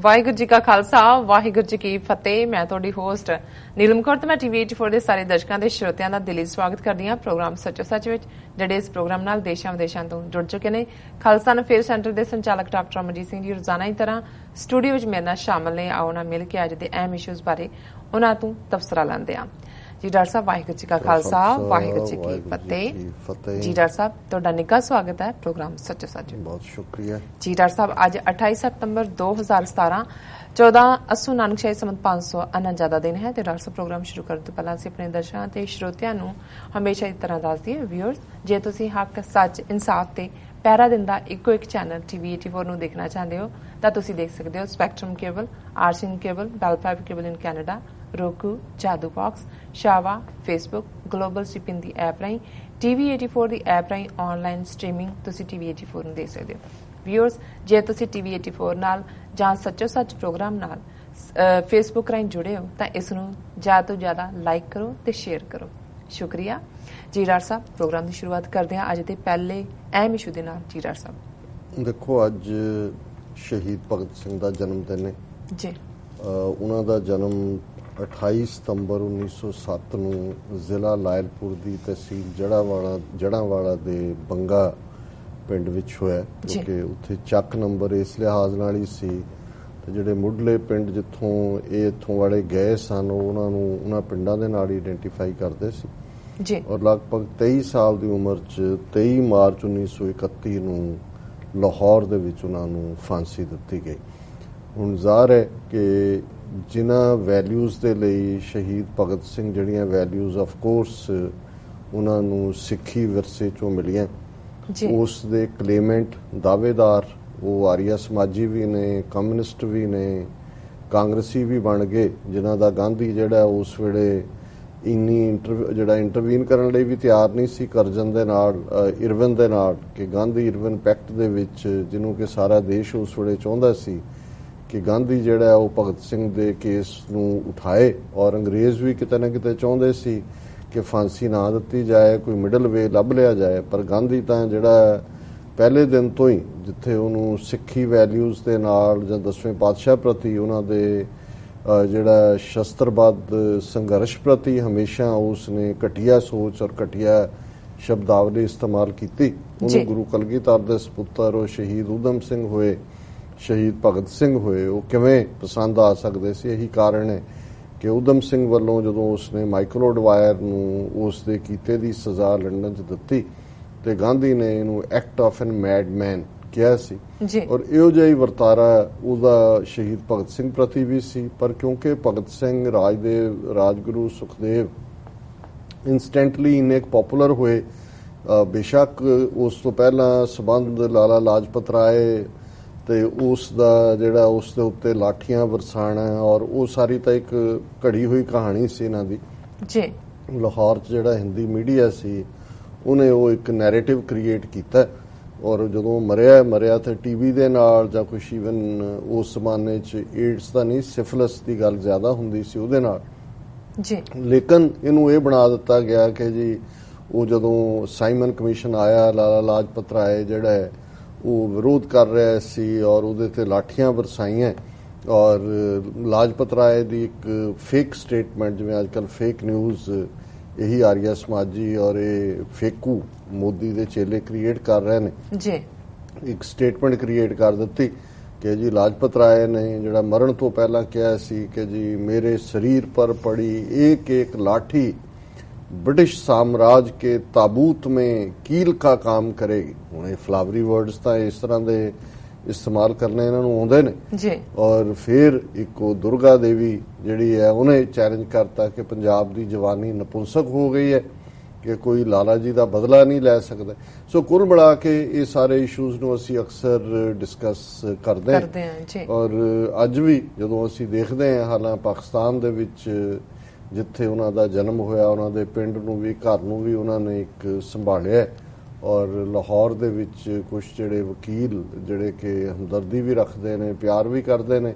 ਵਾਹਿਗੁਰੂ ਜੀ ਕਾ ਖਾਲਸਾ ਵਾਹਿਗੁਰੂ ਜੀ ਕੀ ਫਤਿਹ। ਮੈਂ ਤੁਹਾਡੀ ਹੋਸਟ ਨੀਲਮ ਕੌਰ ਤੇ ਮੈਂ ਟੀਵੀ 84 ਦੇ ਸਾਰੇ ਦਰਸ਼ਕਾਂ ਤੇ ਸਰੋਤਿਆਂ ਦਾ ਦਿਲੀ ਸਵਾਗਤ ਕਰਦੀ ਹਾਂ ਪ੍ਰੋਗਰਾਮ ਸੱਚੋ ਸੱਚ ਵਿੱਚ, ਜਿਹੜੇ ਇਸ ਪ੍ਰੋਗਰਾਮ ਨਾਲ ਦੇਸ਼ਾਂ ਵਿਦੇਸ਼ਾਂ ਤੋਂ ਜੁੜ ਚੁੱਕੇ ਨੇ। ਖਾਲਸਾ ਅਫੇਅਰ ਸੈਂਟਰ ਦੇ ਸੰਚਾਲਕ ਡਾਕਟਰ ਅਮਰਜੀਤ ਸਿੰਘ ਜੀ ਰੋਜ਼ਾਨਾ ਦੀ ਤਰ੍ਹਾਂ ਸਟੂਡੀਓ ਵਿੱਚ ਮੇਰੇ ਨਾਲ ਸ਼ਾਮਲ ਨੇ। ਆਓ ਨਾ ਮਿਲ ਕੇ ਅੱਜ ਦੇ ਅਹਿਮ ਇਸ਼ੂਜ਼ ਬਾਰੇ ਉਹਨਾਂ ਤੋਂ ਤਬਸਰਾ ਲੈਂਦੇ ਹਾਂ। ਜੀ ਡਾਕਟਰ ਸਾਹਿਬ, ਵਾਹਿਗੁਰੂ ਜੀ ਕਾ ਖਾਲਸਾ ਵਾਹਿਗੁਰੂ ਜੀ ਕੀ ਫਤਿਹ। ਜੀ ਡਾਕਟਰ ਸਾਹਿਬ, ਤੁਹਾਡਾ ਨਿੱਘਾ ਸਵਾਗਤ ਹੈ ਪ੍ਰੋਗਰਾਮ ਸੱਚੋ ਸੱਚ। ਬਹੁਤ ਸ਼ੁਕਰੀਆ ਜੀ ਡਾਕਟਰ ਸਾਹਿਬ, ਅੱਜ 28 ਸਤੰਬਰ 2017 14 ਅੱਸੂ ਨਾਨਕ ਸ਼ਾਹੀ ਸੰਮਤ 549 ਦਾ ਦਿਨ ਹੈ ਤੇ ਡਾਕਟਰ ਸਾਹਿਬ, ਪ੍ਰੋਗਰਾਮ ਸ਼ੁਰੂ ਕਰਨ ਤੋਂ ਪਹਿਲਾਂ ਅਸੀਂ ਆਪਣੇ ਦਰਸ਼ਕਾਂ ਤੇ ਸਰੋਤਿਆਂ ਨੂੰ ਹਮੇਸ਼ਾ ਦੀ ਤਰ੍ਹਾਂ ਦੱਸ ਦਈਏ ਵਿਊਅਰਸ, ਜੇ ਤੁਸੀਂ ਹੱਕ ਸੱਚ ਇਨਸਾਫ ਤੇ ਪੈਰਾ ਦਿੰਦਾ ਇੱਕੋ ਇੱਕ ਚੈਨਲ ਟੀਵੀ 84 ਨੂੰ ਦੇਖਣਾ ਚਾਹੁੰਦੇ ਹੋ ਤਾਂ ਤੁਸੀਂ ਦੇਖ ਸਕਦੇ ਹੋ spectrum cable, RCN cable, Bell 5 cable in Canada, roku, Jadoo box, Shava, Facebook, global ਸਿਪਿਨ ਦੀ ਐਪ ਰਾਹੀਂ, ਟੀਵੀ 84 ਦੀ ਐਪ ਰਾਹੀਂ ਆਨਲਾਈਨ ਸਟ੍ਰੀਮਿੰਗ ਤੁਸੀਂ ਟੀਵੀ 84 ਨੂੰ ਦੇਖ ਸਕਦੇ ਹੋ। ਵਿਊਅਰਸ, ਜੇ ਤੁਸੀਂ ਟੀਵੀ 84 ਨਾਲ ਜਾਂ ਸੱਚੋ ਸੱਚ ਪ੍ਰੋਗਰਾਮ ਨਾਲ ਫੇਸਬੁੱਕ ਰਾਹੀਂ ਜੁੜੇ ਹੋ ਤਾਂ ਇਸ ਨੂੰ ਜ਼ਿਆਦਾ ਤੋਂ ਜ਼ਿਆਦਾ ਲਾਈਕ ਕਰੋ ਤੇ ਸ਼ੇਅਰ ਕਰੋ। ਸ਼ੁਕਰੀਆ ਜੀ। ਡਾਕਟਰ ਸਾਹਿਬ, ਪ੍ਰੋਗਰਾਮ ਦੀ ਸ਼ੁਰੂਆਤ ਕਰਦੇ ਹਾਂ ਅੱਜ ਦੇ ਪਹਿਲੇ ਅਹਿਮ ਇਸ਼ੂ ਦੇ ਨਾਲ। ਜੀ ਡਾਕਟਰ ਸਾਹਿਬ, ਦੇਖੋ, ਅੱਜ ਸ਼ਹੀਦ ਭਗਤ ਸਿੰਘ ਦਾ ਜਨਮ ਦਿਨ ਹੈ ਜੀ। ਉਹਨਾਂ ਦਾ ਜਨਮ 28 ਸਤੰਬਰ 1907 ਨੂੰ ਜ਼ਿਲ੍ਹਾ ਲਾਇਲਪੁਰ ਦੀ ਤਹਿਸੀਲ ਜੜ੍ਹਾਂਵਾਲਾ ਦੇ ਬੰਗਾ ਪਿੰਡ ਵਿੱਚ ਹੋਇਆ, ਕਿਉਂਕਿ ਉੱਥੇ ਚੱਕ ਨੰਬਰ ਇਸ ਲਿਹਾਜ਼ ਨਾਲ ਹੀ ਸੀ ਤੇ ਜਿਹੜੇ ਮੁੱਢਲੇ ਪਿੰਡ ਜਿੱਥੋਂ ਇਹ ਇੱਥੋਂ ਵਾਲੇ ਗਏ ਸਨ ਉਹਨਾਂ ਪਿੰਡਾਂ ਦੇ ਨਾਲ ਆਈਡੈਂਟੀਫਾਈ ਕਰਦੇ ਸੀ ਜੀ। ਔਰ ਲਗਭਗ 23 ਸਾਲ ਦੀ ਉਮਰ 'ਚ 23 ਮਾਰਚ 1931 ਨੂੰ ਲਾਹੌਰ ਦੇ ਵਿੱਚ ਉਹਨਾਂ ਨੂੰ ਫਾਂਸੀ ਦਿੱਤੀ ਗਈ। ਹੁਣ ਜ਼ਾਹਰ ਹੈ ਕਿ ਜਿਨ੍ਹਾਂ ਵੈਲਿਊਜ਼ ਦੇ ਲਈ ਸ਼ਹੀਦ ਭਗਤ ਸਿੰਘ, ਜਿਹੜੀਆਂ ਵੈਲਿਊਜ਼ ਆਫ ਕੋਰਸ ਉਹਨਾਂ ਨੂੰ ਸਿੱਖੀ ਵਿਰਸੇ 'ਚੋਂ ਮਿਲੀਆਂ, ਉਸ ਦੇ ਕਲੇਮੈਂਟ, ਦਾਅਵੇਦਾਰ ਉਹ ਆਰੀਆ ਸਮਾਜੀ ਵੀ ਨੇ, ਕਮਿਊਨਿਸਟ ਵੀ ਨੇ, ਕਾਂਗਰਸੀ ਵੀ ਬਣ ਗਏ, ਜਿਨ੍ਹਾਂ ਦਾ ਗਾਂਧੀ ਜਿਹੜਾ ਉਸ ਵੇਲੇ ਇੰਟਰਵੀਨ ਕਰਨ ਲਈ ਵੀ ਤਿਆਰ ਨਹੀਂ ਸੀ ਕਰਜ਼ਨ ਦੇ ਨਾਲ, ਇਰਵਿਨ ਦੇ ਨਾਲ, ਕਿ ਗਾਂਧੀ ਇਰਵਿਨ ਪੈਕਟ ਦੇ ਵਿੱਚ, ਜਿਹਨੂੰ ਕਿ ਸਾਰਾ ਦੇਸ਼ ਉਸ ਵੇਲੇ ਚਾਹੁੰਦਾ ਸੀ ਕਿ ਗਾਂਧੀ ਜਿਹੜਾ ਉਹ ਭਗਤ ਸਿੰਘ ਦੇ ਕੇਸ ਨੂੰ ਉਠਾਏ, ਔਰ ਅੰਗਰੇਜ਼ ਵੀ ਕਿਤੇ ਨਾ ਕਿਤੇ ਚਾਹੁੰਦੇ ਸੀ ਕਿ ਫਾਂਸੀ ਨਾ ਦਿੱਤੀ ਜਾਏ, ਕੋਈ ਮਿਡਲ ਵੇ ਲੱਭ ਲਿਆ ਜਾਏ। ਪਰ ਗਾਂਧੀ ਤਾਂ ਜਿਹੜਾ ਪਹਿਲੇ ਦਿਨ ਤੋਂ ਹੀ, ਜਿੱਥੇ ਉਹਨੂੰ ਸਿੱਖੀ ਵੈਲਿਊਜ਼ ਦੇ ਨਾਲ ਜਾਂ 10ਵੇਂ ਪਾਤਸ਼ਾਹ ਪ੍ਰਤੀ, ਉਹਨਾਂ ਦੇ ਜਿਹੜਾ ਸ਼ਸਤਰਬੱਧ ਸੰਘਰਸ਼ ਪ੍ਰਤੀ ਹਮੇਸ਼ਾ ਉਸਨੇ ਘਟੀਆ ਸੋਚ ਔਰ ਘਟੀਆ ਸ਼ਬਦਾਵਲੀ ਇਸਤੇਮਾਲ ਕੀਤੀ। ਉਹਨੂੰ ਗੁਰੂ ਕਲਗੀਧਰ ਦੇ ਸਪੁੱਤਰ ਉਹ ਸ਼ਹੀਦ ਊਧਮ ਸਿੰਘ ਹੋਏ, ਸ਼ਹੀਦ ਭਗਤ ਸਿੰਘ ਹੋਏ, ਉਹ ਕਿਵੇਂ ਪਸੰਦ ਆ ਸਕਦੇ ਸੀ? ਇਹੀ ਕਾਰਨ ਹੈ ਕਿ ਊਧਮ ਸਿੰਘ ਵੱਲੋਂ ਜਦੋਂ ਉਸਨੇ ਮਾਈਕਲ ਆਡਵਾਇਰ ਨੂੰ ਉਸ ਦੇ ਕੀਤੇ ਦੀ ਸਜ਼ਾ ਲੰਡਨ 'ਚ ਦਿੱਤੀ ਤੇ ਗਾਂਧੀ ਨੇ ਇਹਨੂੰ ਐਕਟ ਆਫ ਐਨ ਮੈਡਮੈਨ ਕਿਹਾ ਸੀ। ਔਰ ਇਹੋ ਜਿਹਾ ਹੀ ਵਰਤਾਰਾ ਉਹਦਾ ਸ਼ਹੀਦ ਭਗਤ ਸਿੰਘ ਪ੍ਰਤੀ ਵੀ ਸੀ। ਪਰ ਕਿਉਂਕਿ ਭਗਤ ਸਿੰਘ ਰਾਜਗੁਰੂ ਸੁਖਦੇਵ ਇੰਸਟੈਂਟਲੀ ਇੰਨੇ ਪਪੂਲਰ ਹੋਏ, ਬੇਸ਼ੱਕ ਉਸ ਤੋਂ ਪਹਿਲਾਂ ਸਬੰਧ ਲਾਲਾ ਲਾਜਪਤ ਰਾਏ ਤੇ ਉਸ ਦਾ ਜਿਹੜਾ ਉਸ ਦੇ ਉੱਤੇ ਲਾਠੀਆਂ ਵਰਸਾਣਾ, ਔਰ ਉਹ ਸਾਰੀ ਤਾਂ ਇੱਕ ਘੜੀ ਹੋਈ ਕਹਾਣੀ ਸੀ ਇਹਨਾਂ ਦੀ ਜੀ। ਲਾਹੌਰ 'ਚ ਜਿਹੜਾ ਹਿੰਦੀ ਮੀਡੀਆ ਸੀ ਉਹਨੇ ਉਹ ਇੱਕ ਨੈਰੇਟਿਵ ਕ੍ਰੀਏਟ ਕੀਤਾ, ਔਰ ਜਦੋਂ ਮਰਿਆ ਤੇ ਟੀਵੀ ਦੇ ਨਾਲ ਜਾਂ ਕੁਛ ਈਵਨ ਉਸ ਜ਼ਮਾਨੇ 'ਚ ਏਡਸ ਦਾ ਨਹੀਂ, ਸਿਫਿਲਿਸ ਦੀ ਗੱਲ ਜ਼ਿਆਦਾ ਹੁੰਦੀ ਸੀ ਉਹਦੇ ਨਾਲ ਜੀ। ਲੇਕਿਨ ਇਹਨੂੰ ਇਹ ਬਣਾ ਦਿੱਤਾ ਗਿਆ ਕਿ ਜੀ ਉਹ ਜਦੋਂ ਸਾਈਮਨ ਕਮਿਸ਼ਨ ਆਇਆ, ਲਾਲਾ ਲਾਜਪਤ ਰਾਏ ਜਿਹੜਾ ਉਹ ਵਿਰੋਧ ਕਰ ਰਿਹਾ ਸੀ ਔਰ ਉਹਦੇ ਤੇ ਲਾਠੀਆਂ ਵਰਸਾਈਆਂ, ਔਰ ਲਾਜਪਤ ਰਾਏ ਦੀ ਇੱਕ ਫੇਕ ਸਟੇਟਮੈਂਟ, ਜਿਵੇਂ ਅੱਜ ਕੱਲ੍ਹ ਫੇਕ ਨਿਊਜ਼ ਇਹੀ ਆਰੀਆ ਸਮਾਜੀ ਔਰ ਇਹ ਫੇਕੂ ਮੋਦੀ ਦੇ ਚੇਲੇ ਕ੍ਰੀਏਟ ਕਰ ਰਹੇ ਨੇ ਜੀ, ਇੱਕ ਸਟੇਟਮੈਂਟ ਕ੍ਰੀਏਟ ਕਰ ਦਿੱਤੀ ਕਿ ਜੀ ਲਾਜਪਤ ਰਾਏ ਨੇ ਜਿਹੜਾ ਮਰਨ ਤੋਂ ਪਹਿਲਾਂ ਕਿਹਾ ਸੀ ਕਿ ਜੀ ਮੇਰੇ ਸਰੀਰ ਪਰ ਪੜੀ एक लाठी ब्रिटिश साम्राज्य के ताबूत में कील का काम करेगी। ਹੁਣ ਇਹ ਫਲਾਵਰੀ ਵਰਡਸ ਤਾਂ ਇਸ ਤਰ੍ਹਾਂ ਦੇ ਇਸਤੇਮਾਲ ਕਰਨੇ ਇਹਨਾਂ ਨੂੰ ਆਉਂਦੇ ਨੇ ਜੀ। ਔਰ ਫਿਰ ਇੱਕ ਉਹ ਦੁਰਗਾ ਦੇਵੀ ਜਿਹੜੀ ਹੈ ਉਹਨੇ ਚੈਲੰਜ ਕਰਤਾ ਕਿ ਪੰਜਾਬ ਦੀ ਜਵਾਨੀ ਨਪੁੰਸਕ ਹੋ ਗਈ ਹੈ, ਕਿ ਕੋਈ ਲਾਲਾ ਜੀ ਦਾ ਬਦਲਾ ਨਹੀਂ ਲੈ ਸਕਦਾ। ਸੋ ਕੁੱਲ ਮਿਲਾ ਕੇ ਇਹ ਸਾਰੇ ਇਸ਼ੂਜ਼ ਨੂੰ ਅਸੀਂ ਅਕਸਰ ਡਿਸਕਸ ਕਰਦੇ ਹਾਂ। ਔਰ ਅੱਜ ਵੀ ਜਦੋਂ ਅਸੀਂ ਦੇਖਦੇ ਹਾਂ, ਹਾਲਾਂ ਪਾਕਿਸਤਾਨ ਦੇ ਵਿੱਚ ਜਿੱਥੇ ਉਹਨਾਂ ਦਾ ਜਨਮ ਹੋਇਆ, ਉਹਨਾਂ ਦੇ ਪਿੰਡ ਨੂੰ ਵੀ, ਘਰ ਨੂੰ ਵੀ ਉਹਨਾਂ ਨੇ ਇੱਕ ਸੰਭਾਲਿਆ, ਔਰ ਲਾਹੌਰ ਦੇ ਵਿੱਚ ਕੁਝ ਜਿਹੜੇ ਵਕੀਲ ਜਿਹੜੇ ਕਿ ਹਮਦਰਦੀ ਵੀ ਰੱਖਦੇ ਨੇ, ਪਿਆਰ ਵੀ ਕਰਦੇ ਨੇ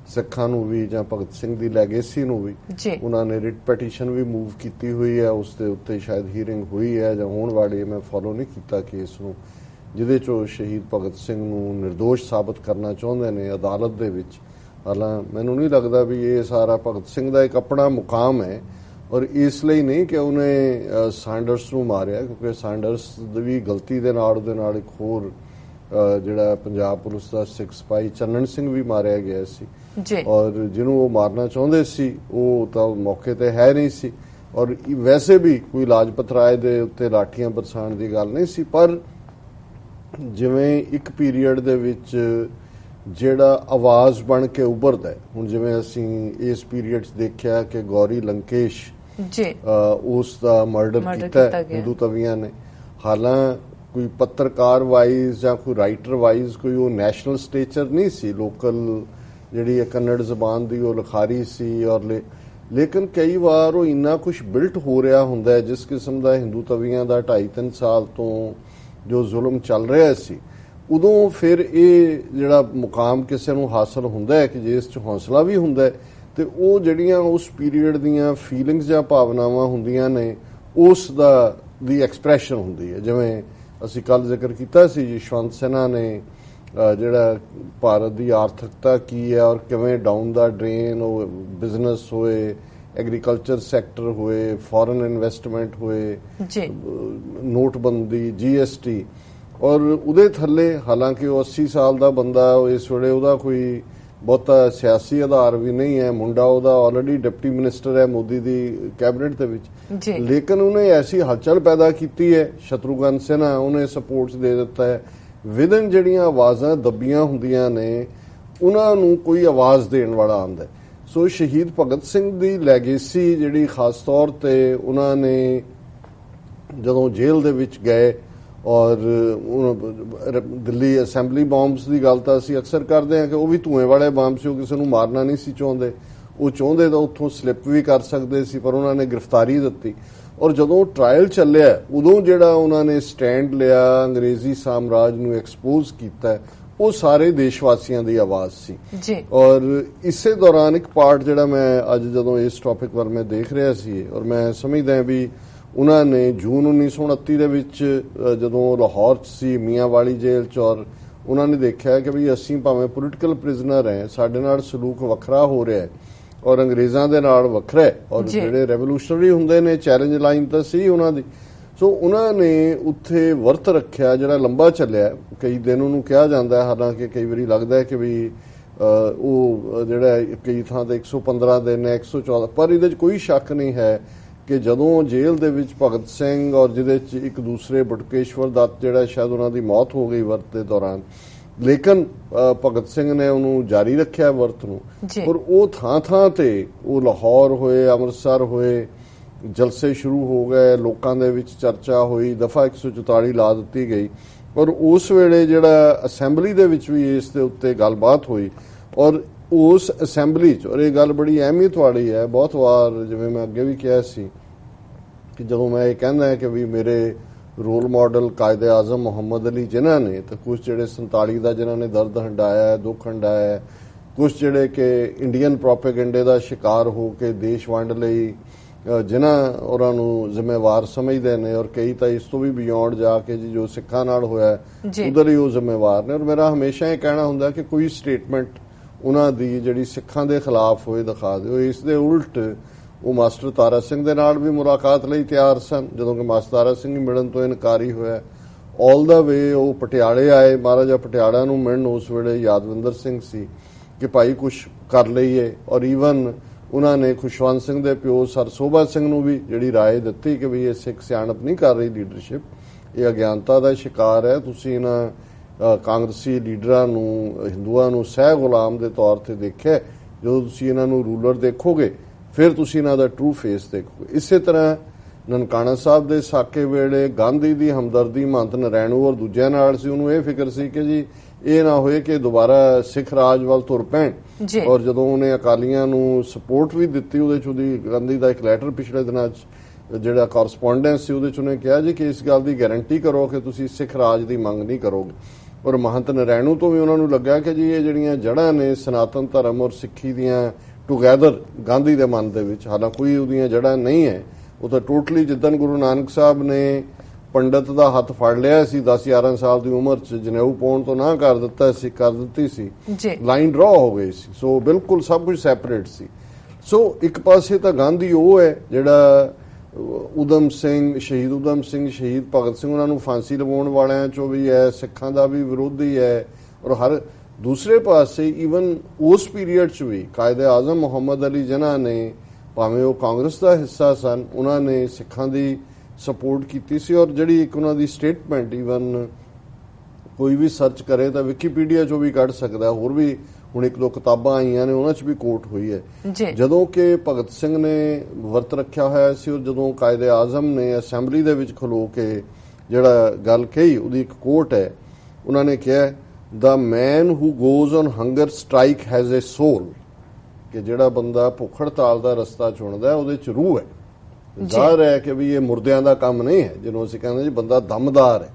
ਸਿੱਖਾਂ ਨੂੰ ਵੀ ਜਾਂ ਭਗਤ ਸਿੰਘ ਦੀ ਲੈਗੇਸੀ ਨੂੰ ਵੀ, ਉਹਨਾਂ ਨੇ ਰਿਟ ਪੈਟੀਸ਼ਨ ਵੀ ਮੂਵ ਕੀਤੀ ਹੋਈ ਹੈ, ਉਸ ਦੇ ਉੱਤੇ ਸ਼ਾਇਦ ਹੀਅਰਿੰਗ ਹੋਈ ਹੈ ਜਾਂ ਹੋਣ ਵਾਲੀ, ਮੈਂ ਫੋਲੋ ਨਹੀਂ ਕੀਤਾ ਕੇਸ ਨੂੰ, ਜਿਹਦੇ 'ਚੋਂ ਸ਼ਹੀਦ ਭਗਤ ਸਿੰਘ ਨੂੰ ਨਿਰਦੋਸ਼ ਸਾਬਤ ਕਰਨਾ ਚਾਹੁੰਦੇ ਨੇ ਅਦਾਲਤ ਦੇ ਵਿੱਚ। ਹਾਲਾਂਕਿ ਮੈਨੂੰ ਨਹੀਂ ਲੱਗਦਾ ਵੀ ਇਹ ਸਾਰਾ ਭਗਤ ਸਿੰਘ ਦਾ ਇੱਕ ਆਪਣਾ ਮੁਕਾਮ ਹੈ ਔਰ ਇਸ ਲਈ ਨਹੀਂ ਕਿ ਉਹਨੇ ਸੈਂਡਰਸ ਨੂੰ ਮਾਰਿਆ, ਕਿਉਂਕਿ ਸੈਂਡਰਸ ਦੀ ਵੀ ਗਲਤੀ ਦੇ ਨਾਲ ਉਹਦੇ ਨਾਲ ਇੱਕ ਹੋਰ ਜਿਹੜਾ ਪੰਜਾਬ ਪੁਲਿਸ ਦਾ ਸਿੱਖ ਸਿਪਾਹੀ ਚੰਨਣ ਸਿੰਘ ਵੀ ਮਾਰਿਆ ਗਿਆ ਸੀ ਔਰ ਜਿਹਨੂੰ ਉਹ ਮਾਰਨਾ ਚਾਹੁੰਦੇ ਸੀ ਉਹ ਤਾਂ ਮੌਕੇ ਤੇ ਹੈ ਨਹੀਂ ਸੀ ਔਰ ਵੈਸੇ ਵੀ ਕੋਈ ਲਾਜਪਤ ਰਾਏ ਦੇ ਉੱਤੇ ਲਾਠੀਆਂ ਬਰਸਾਉਣ ਦੀ ਗੱਲ ਨਹੀਂ ਸੀ। ਪਰ ਜਿਵੇਂ ਇੱਕ ਪੀਰੀਅਡ ਦੇ ਵਿੱਚ ਜਿਹੜਾ ਆਵਾਜ਼ ਬਣ ਕੇ ਉੱਭਰਦਾ, ਹੁਣ ਜਿਵੇਂ ਅਸੀਂ ਇਸ ਪੀਰੀਅਡ 'ਚ ਦੇਖਿਆ ਕਿ ਗੌਰੀ ਲੰਕੇਸ਼ ਉਸ ਦਾ ਮਰਡਰ ਕੀਤਾ ਹਿੰਦੂ ਤਵੀਆਂ ਨੇ। ਹਾਲਾਂਕਿ ਕੋਈ ਪੱਤਰਕਾਰ ਵਾਈਜ਼ ਜਾਂ ਕੋਈ ਰਾਈਟਰ ਵਾਈਜ਼ ਕੋਈ ਉਹ ਨੈਸ਼ਨਲ ਸਟੇਚਰ ਨਹੀਂ ਸੀ, ਲੋਕਲ ਜਿਹੜੀ ਕੰਨੜ ਜ਼ਬਾਨ ਦੀ ਉਹ ਲਿਖਾਰੀ ਸੀ ਔਰ ਲੇਕਿਨ ਕਈ ਵਾਰ ਉਹ ਇੰਨਾ ਕੁਝ ਬਿਲਟ ਹੋ ਰਿਹਾ ਹੁੰਦਾ ਹੈ ਜਿਸ ਕਿਸਮ ਦਾ ਹਿੰਦੂ ਤਵੀਆਂ ਦਾ 2.5-3 ਸਾਲ ਤੋਂ ਜੋ ਜ਼ੁਲਮ ਚੱਲ ਰਿਹਾ ਸੀ, ਉਦੋਂ ਫਿਰ ਇਹ ਜਿਹੜਾ ਮੁਕਾਮ ਕਿਸੇ ਨੂੰ ਹਾਸਲ ਹੁੰਦਾ ਹੈ ਕਿ ਜਿਸ 'ਚ ਹੌਸਲਾ ਵੀ ਹੁੰਦਾ ਹੈ ਤੇ ਉਹ ਜਿਹੜੀਆਂ ਉਸ ਪੀਰੀਅਡ ਦੀਆਂ ਫੀਲਿੰਗਸ ਜਾਂ ਭਾਵਨਾਵਾਂ ਹੁੰਦੀਆਂ ਨੇ ਉਸ ਦੀ ਐਕਸਪ੍ਰੈਸ਼ਨ ਹੁੰਦੀ ਹੈ। ਜਿਵੇਂ ਅਸੀਂ ਕੱਲ ਜ਼ਿਕਰ ਕੀਤਾ ਸੀ ਯਸ਼ਵੰਤ ਸਿਨਹਾ ਨੇ ਜਿਹੜਾ ਭਾਰਤ ਦੀ ਆਰਥਿਕਤਾ ਕੀ ਹੈ ਔਰ ਕਿਵੇਂ ਡਾਊਨ ਦਾ ਡਰੇਨ ਉਹ ਬਿਜ਼ਨਸ ਹੋਏ, ਐਗਰੀਕਲਚਰ ਸੈਕਟਰ ਹੋਏ, ਫੋਰਨ ਇਨਵੈਸਟਮੈਂਟ ਹੋਏ, ਨੋਟਬੰਦੀ, GST ਔਰ ਉਹਦੇ ਥੱਲੇ ਹਾਲਾਂਕਿ ਉਹ 80 ਸਾਲ ਦਾ ਬੰਦਾ ਇਸ ਵੇਲੇ ਉਹਦਾ ਕੋਈ ਬਹੁਤਾ ਸਿਆਸੀ ਆਧਾਰ ਵੀ ਨਹੀਂ ਹੈ, ਮੁੰਡਾ ਉਹਦਾ ਆਲਰੇਡੀ ਡਿਪਟੀ ਮਿਨਿਸਟਰ ਹੈ ਮੋਦੀ ਦੀ ਕੈਬਨਿਟ ਦੇ ਵਿੱਚ, ਲੇਕਿਨ ਉਹਨੇ ਐਸੀ ਹਲਚਲ ਪੈਦਾ ਕੀਤੀ ਹੈ, ਸ਼ਤਰੂਘਨ ਸਿਨਹਾ ਉਹਨੇ ਸਪੋਰਟਸ ਦੇ ਦਿੱਤਾ ਹੈ। ਵਿਦਨ ਜਿਹੜੀਆਂ ਆਵਾਜ਼ਾਂ ਦੱਬੀਆਂ ਹੁੰਦੀਆਂ ਨੇ ਉਹਨਾਂ ਨੂੰ ਕੋਈ ਆਵਾਜ਼ ਦੇਣ ਵਾਲਾ ਆਉਂਦਾ। ਸੋ ਸ਼ਹੀਦ ਭਗਤ ਸਿੰਘ ਦੀ ਲੈਗੇਸੀ ਜਿਹੜੀ ਖਾਸ ਤੌਰ ਤੇ ਉਹਨਾਂ ਨੇ ਜਦੋਂ ਜੇਲ੍ਹ ਦੇ ਵਿੱਚ ਗਏ ਔਰ ਦਿੱਲੀ ਅਸੈਂਬਲੀ ਬੰਬਸ ਦੀ ਗੱਲ ਤਾਂ ਅਸੀਂ ਅਕਸਰ ਕਰਦੇ ਹਾਂ ਕਿ ਉਹ ਵੀ ਧੂਏ ਵਾਲੇ ਬੰਬ ਸੀ, ਉਹ ਕਿਸੇ ਨੂੰ ਮਾਰਨਾ ਨਹੀਂ ਸੀ ਚਾਹੁੰਦੇ, ਉਹ ਚਾਹੁੰਦੇ ਤਾਂ ਉੱਥੋਂ ਸਲਿੱਪ ਵੀ ਕਰ ਸਕਦੇ ਸੀ ਪਰ ਉਹਨਾਂ ਨੇ ਗ੍ਰਿਫਤਾਰੀ ਦਿੱਤੀ ਔਰ ਜਦੋਂ ਟ੍ਰਾਇਲ ਚੱਲਿਆ ਉਦੋਂ ਜਿਹੜਾ ਉਹਨਾਂ ਨੇ ਸਟੈਂਡ ਲਿਆ, ਅੰਗਰੇਜ਼ੀ ਸਾਮਰਾਜ ਨੂੰ ਐਕਸਪੋਜ਼ ਕੀਤਾ, ਉਹ ਸਾਰੇ ਦੇਸ਼ ਵਾਸੀਆਂ ਦੀ ਆਵਾਜ਼ ਸੀ ਜੀ। ਔਰ ਇਸੇ ਦੌਰਾਨ ਇੱਕ ਪਾਰਟ ਜਿਹੜਾ ਮੈਂ ਅੱਜ ਜਦੋਂ ਇਸ ਟੌਪਿਕ ਵੱਲ ਮੈਂ ਦੇਖ ਰਿਹਾ ਸੀ ਔਰ ਮੈਂ ਸਮਝਦਾ ਵੀ ਉਹਨਾਂ ਨੇ ਜੂਨ 1929 ਦੇ ਵਿੱਚ ਜਦੋਂ ਲਾਹੌਰ 'ਚ ਸੀ ਮੀਆਂਵਾਲੀ ਜੇਲ੍ਹ 'ਚ ਔਰ ਉਹਨਾਂ ਨੇ ਦੇਖਿਆ ਕਿ ਵੀ ਅਸੀਂ ਭਾਵੇਂ ਪੋਲੀਟੀਕਲ ਪ੍ਰਿਜ਼ਨਰ ਹੈ, ਸਾਡੇ ਨਾਲ ਸਲੂਕ ਵੱਖਰਾ ਹੋ ਰਿਹਾ ਹੈ ਔਰ ਅੰਗਰੇਜ਼ਾਂ ਦੇ ਨਾਲ ਵੱਖਰਾ ਹੈ ਔਰ ਜਿਹੜੇ ਰੈਵੋਲੂਸ਼ਨਰੀ ਹੁੰਦੇ ਨੇ ਚੈਲੰਜ ਲਾਈਨ ਤਾਂ ਸੀ ਉਹਨਾਂ ਦੀ। ਸੋ ਉਹਨਾਂ ਨੇ ਉੱਥੇ ਵਰਤ ਰੱਖਿਆ ਜਿਹੜਾ ਲੰਬਾ ਚੱਲਿਆ, ਕਈ ਦਿਨ ਉਹਨੂੰ ਕਿਹਾ ਜਾਂਦਾ, ਹਾਲਾਂਕਿ ਕਈ ਵਾਰੀ ਲੱਗਦਾ ਹੈ ਕਿ ਵੀ ਉਹ ਜਿਹੜਾ ਕਈ ਥਾਂ ਤੇ 115 ਦਿਨ ਹੈ, 114, ਪਰ ਇਹਦੇ 'ਚ ਕੋਈ ਸ਼ੱਕ ਨਹੀਂ ਹੈ ਕਿ ਜਦੋਂ ਜੇਲ੍ਹ ਦੇ ਵਿੱਚ ਭਗਤ ਸਿੰਘ ਔਰ ਜਿਹਦੇ 'ਚ ਇੱਕ ਦੂਸਰੇ ਬਟੁਕੇਸ਼ਵਰ ਦੱਤ ਜਿਹੜਾ ਸ਼ਾਇਦ ਉਹਨਾਂ ਦੀ ਮੌਤ ਹੋ ਗਈ ਵਰਤ ਦੇ ਦੌਰਾਨ, ਲੇਕਿਨ ਭਗਤ ਸਿੰਘ ਨੇ ਉਹਨੂੰ ਜਾਰੀ ਰੱਖਿਆ ਵਰਤ ਨੂੰ ਔਰ ਉਹ ਥਾਂ ਤੇ ਉਹ ਲਾਹੌਰ ਹੋਏ, ਅੰਮ੍ਰਿਤਸਰ ਹੋਏ, ਜਲਸੇ ਸ਼ੁਰੂ ਹੋ ਗਏ, ਲੋਕਾਂ ਦੇ ਵਿੱਚ ਚਰਚਾ ਹੋਈ, ਦਫਾ 144 ਲਾ ਦਿੱਤੀ ਗਈ ਔਰ ਉਸ ਵੇਲੇ ਜਿਹੜਾ ਅਸੈਂਬਲੀ ਦੇ ਵਿੱਚ ਵੀ ਇਸ ਦੇ ਉੱਤੇ ਗੱਲਬਾਤ ਹੋਈ ਔਰ ਉਸ ਅਸੈਂਬਲੀ 'ਚ, ਔਰ ਇਹ ਗੱਲ ਬੜੀ ਅਹਿਮੀਅਤ ਵਾਲੀ ਹੈ, ਬਹੁਤ ਵਾਰ ਜਿਵੇਂ ਮੈਂ ਅੱਗੇ ਵੀ ਕਿਹਾ ਸੀ ਕਿ ਜਦੋਂ ਮੈਂ ਇਹ ਕਹਿੰਦਾ ਕਿ ਵੀ ਮੇਰੇ ਰੋਲ ਮਾਡਲ ਕਾਇਦੇ ਆਜ਼ਮ ਮੁਹੰਮਦ ਅਲੀ ਜਿਨ੍ਹਾਂ ਨੇ ਤਾਂ ਕੁਝ ਜਿਹੜੇ 47 ਦਾ ਜਿਨ੍ਹਾਂ ਨੇ ਦਰਦ ਹੰਡਾਇਆ, ਦੁੱਖ ਹੰਡਾਇਆ, ਕੁਝ ਜਿਹੜੇ ਕਿ ਇੰਡੀਅਨ ਪ੍ਰੋਪੇਗੈਂਡੇ ਦਾ ਸ਼ਿਕਾਰ ਹੋ ਕੇ ਦੇਸ਼ ਵੰਡ ਲਈ ਜਿਨ੍ਹਾਂ ਉਹਨਾਂ ਨੂੰ ਜ਼ਿੰਮੇਵਾਰ ਸਮਝਦੇ ਨੇ ਔਰ ਕਈ ਤਾਂ ਇਸ ਤੋਂ ਵੀ ਬਿਯੋਂਡ ਜਾ ਕੇ ਜੀ ਜੋ ਸਿੱਖਾਂ ਨਾਲ ਹੋਇਆ ਉਧਰ ਹੀ ਉਹ ਜ਼ਿੰਮੇਵਾਰ ਨੇ। ਔਰ ਮੇਰਾ ਹਮੇਸ਼ਾ ਇਹ ਕਹਿਣਾ ਹੁੰਦਾ ਕਿ ਕੋਈ ਸਟੇਟਮੈਂਟ ਉਹਨਾਂ ਦੀ ਜਿਹੜੀ ਸਿੱਖਾਂ ਦੇ ਖਿਲਾਫ ਹੋਏ ਦਿਖਾ ਦਿਓ। ਇਸ ਦੇ ਉਲਟ ਉਹ ਮਾਸਟਰ ਤਾਰਾ ਸਿੰਘ ਦੇ ਨਾਲ ਵੀ ਮੁਲਾਕਾਤ ਲਈ ਤਿਆਰ ਸਨ, ਜਦੋਂ ਕਿ ਮਾਸਟਰ ਤਾਰਾ ਸਿੰਘ ਮਿਲਣ ਤੋਂ ਇਨਕਾਰੀ ਹੋਇਆ। ਆਲ ਦਾ ਵੇ ਉਹ ਪਟਿਆਲੇ ਆਏ, ਮਹਾਰਾਜਾ ਪਟਿਆਲਾ ਨੂੰ ਮਿਲਣ, ਉਸ ਵੇਲੇ ਯਾਦਵਿੰਦਰ ਸਿੰਘ ਸੀ, ਕਿ ਭਾਈ ਕੁਝ ਕਰ ਲਈਏ ਔਰ ਈਵਨ ਉਹਨਾਂ ਨੇ ਖੁਸ਼ਵੰਤ ਸਿੰਘ ਦੇ ਪਿਓ ਸਰ ਸੋਭਾ ਸਿੰਘ ਨੂੰ ਵੀ ਜਿਹੜੀ ਰਾਏ ਦਿੱਤੀ ਕਿ ਵੀ ਇਹ ਸਿੱਖ ਸਿਆਣਪ ਨਹੀਂ ਕਰ ਰਹੀ ਲੀਡਰਸ਼ਿਪ, ਇਹ ਅਗਿਆਨਤਾ ਦਾ ਸ਼ਿਕਾਰ ਹੈ, ਤੁਸੀਂ ਇਹਨਾਂ ਕਾਂਗਰਸੀ ਲੀਡਰਾਂ ਨੂੰ, ਹਿੰਦੂਆਂ ਨੂੰ ਸਹਿ ਗੁਲਾਮ ਦੇ ਤੌਰ ਤੇ ਦੇਖਿਆ, ਜਦੋਂ ਤੁਸੀਂ ਇਹਨਾਂ ਨੂੰ ਰੂਲਰ ਦੇਖੋਗੇ ਫਿਰ ਤੁਸੀਂ ਇਹਨਾਂ ਦਾ ਟਰੂ ਫੇਸ ਦੇਖੋਗੇ। ਇਸੇ ਤਰ੍ਹਾਂ ਨਨਕਾਣਾ ਸਾਹਿਬ ਦੇ ਸਾਕੇ ਵੇਲੇ ਗਾਂਧੀ ਦੀ ਹਮਦਰਦੀ ਮਹੰਤ ਨਰੈਣੂ ਔਰ ਦੂਜਿਆਂ ਨਾਲ ਸੀ, ਉਹਨੂੰ ਇਹ ਫਿਕਰ ਸੀ ਕਿ ਜੀ ਇਹ ਨਾ ਹੋਏ ਕਿ ਦੁਬਾਰਾ ਸਿੱਖ ਰਾਜ ਵੱਲ ਤੁਰ ਪੈਣ ਔਰ ਜਦੋਂ ਉਹਨੇ ਅਕਾਲੀਆਂ ਨੂੰ ਸਪੋਰਟ ਵੀ ਦਿੱਤੀ, ਉਹਦੇ 'ਚ ਉਹਦੀ ਗਾਂਧੀ ਦਾ ਇੱਕ ਲੈਟਰ ਪਿਛਲੇ ਦਿਨਾਂ 'ਚ ਜਿਹੜਾ ਕੋਰਸਪੋਂਡੈਂਸ ਸੀ ਉਹਦੇ 'ਚ ਉਹਨੇ ਕਿਹਾ ਜੀ ਕਿ ਇਸ ਗੱਲ ਦੀ ਗਾਰੰਟੀ ਕਰੋ ਕਿ ਤੁਸੀਂ ਸਿੱਖ ਰਾਜ ਦੀ ਮੰਗ ਨਹੀਂ ਕਰੋਗੇ। ਔਰ ਮਹੰਤ ਨਰੈਣੂ ਤੋਂ ਵੀ ਉਹਨਾਂ ਨੂੰ ਲੱਗਾ ਕਿ ਜੀ ਇਹ ਜਿਹੜੀਆਂ ਜੜ੍ਹਾਂ ਨੇ ਸਨਾਤਨ ਧਰਮ ਔਰ ਸਿੱਖੀ ਦੀਆਂ ਟੂਗੈਦਰ ਗਾਂਧੀ ਦੇ ਮਨ ਦੇ ਵਿੱਚ, ਹਾਲਾਂਕਿ ਕੋਈ ਉਹਦੀਆਂ ਜੜ੍ਹਾਂ ਨਹੀਂ ਹੈ, ਉਹ ਤਾਂ ਟੋਟਲੀ ਜਿੱਦਣ ਗੁਰੂ ਨਾਨਕ ਸਾਹਿਬ ਨੇ ਪੰਡਤ ਦਾ ਹੱਥ ਫੜ ਲਿਆ ਸੀ 10-11 ਸਾਲ ਦੀ ਉਮਰ 'ਚ, ਜਨੇਊ ਪਾਉਣ ਤੋਂ ਨਾ ਕਰ ਦਿੱਤੀ ਸੀ, ਲਾਈਨ ਡਰਾ ਹੋ ਗਈ ਸੀ। ਸੋ ਬਿਲਕੁਲ ਸਭ ਕੁਝ ਸੈਪਰੇਟ ਸੀ। ਸੋ ਇੱਕ ਪਾਸੇ ਤਾਂ ਗਾਂਧੀ ਉਹ ਹੈ ਜਿਹੜਾ ਉਦਮ ਸਿੰਘ, ਸ਼ਹੀਦ ਉਦਮ ਸਿੰਘ, ਸ਼ਹੀਦ ਭਗਤ ਸਿੰਘ, ਉਹਨਾਂ ਨੂੰ ਫਾਂਸੀ ਲਵਾਉਣ ਵਾਲਿਆਂ 'ਚੋਂ ਵੀ ਹੈ, ਸਿੱਖਾਂ ਦਾ ਵੀ ਵਿਰੋਧੀ ਹੈ। ਔਰ ਹਰ ਦੂਸਰੇ ਪਾਸੇ ਈਵਨ ਉਸ ਪੀਰੀਅਡ 'ਚ ਵੀ ਕਾਇਦੇ ਆਜ਼ਮ ਮੁਹੰਮਦ ਅਲੀ ਜਿਨ੍ਹਾਂ ਨੇ, ਭਾਵੇਂ ਉਹ ਕਾਂਗਰਸ ਦਾ ਹਿੱਸਾ ਸਨ, ਉਹਨਾਂ ਨੇ ਸਿੱਖਾਂ ਦੀ ਸਪੋਰਟ ਕੀਤੀ ਸੀ। ਔਰ ਜਿਹੜੀ ਇੱਕ ਉਹਨਾਂ ਦੀ ਸਟੇਟਮੈਂਟ, ਈਵਨ ਕੋਈ ਵੀ ਸਰਚ ਕਰੇ ਤਾਂ ਵਿਕੀਪੀਡੀਆ 'ਚੋਂ ਵੀ ਕੱਢ ਸਕਦਾ, ਹੋਰ ਵੀ ਹੁਣ 1-2 ਕਿਤਾਬਾਂ ਆਈਆਂ ਨੇ ਉਹਨਾਂ 'ਚ ਵੀ ਕੋਟ ਹੋਈ ਹੈ, ਜਦੋਂ ਕਿ ਭਗਤ ਸਿੰਘ ਨੇ ਵਰਤ ਰੱਖਿਆ ਹੋਇਆ ਸੀ। ਔਰ ਜਦੋਂ ਕਾਇਦੇ ਆਜ਼ਮ ਨੇ ਅਸੈਂਬਲੀ ਦੇ ਵਿੱਚ ਖਲੋ ਕੇ ਜਿਹੜਾ ਗੱਲ ਕਹੀ, ਉਹਦੀ ਇੱਕ ਕੋਟ ਹੈ, ਉਹਨਾਂ ਨੇ ਕਿਹਾ The man who goes on hunger strike has a soul, ਕਿ ਜਿਹੜਾ ਬੰਦਾ ਭੁੱਖ ਹੜਤਾਲ ਦਾ ਰਸਤਾ ਚੁਣਦਾ ਉਹਦੇ 'ਚ ਰੂਹ ਹੈ। ਜ਼ਾਹਰ ਹੈ ਕਿ ਵੀ ਇਹ ਮੁਰਦਿਆਂ ਦਾ ਕੰਮ ਨਹੀਂ ਹੈ, ਜਿਹਨੂੰ ਅਸੀਂ ਕਹਿੰਦੇ ਜੀ ਬੰਦਾ ਦਮਦਾਰ ਹੈ।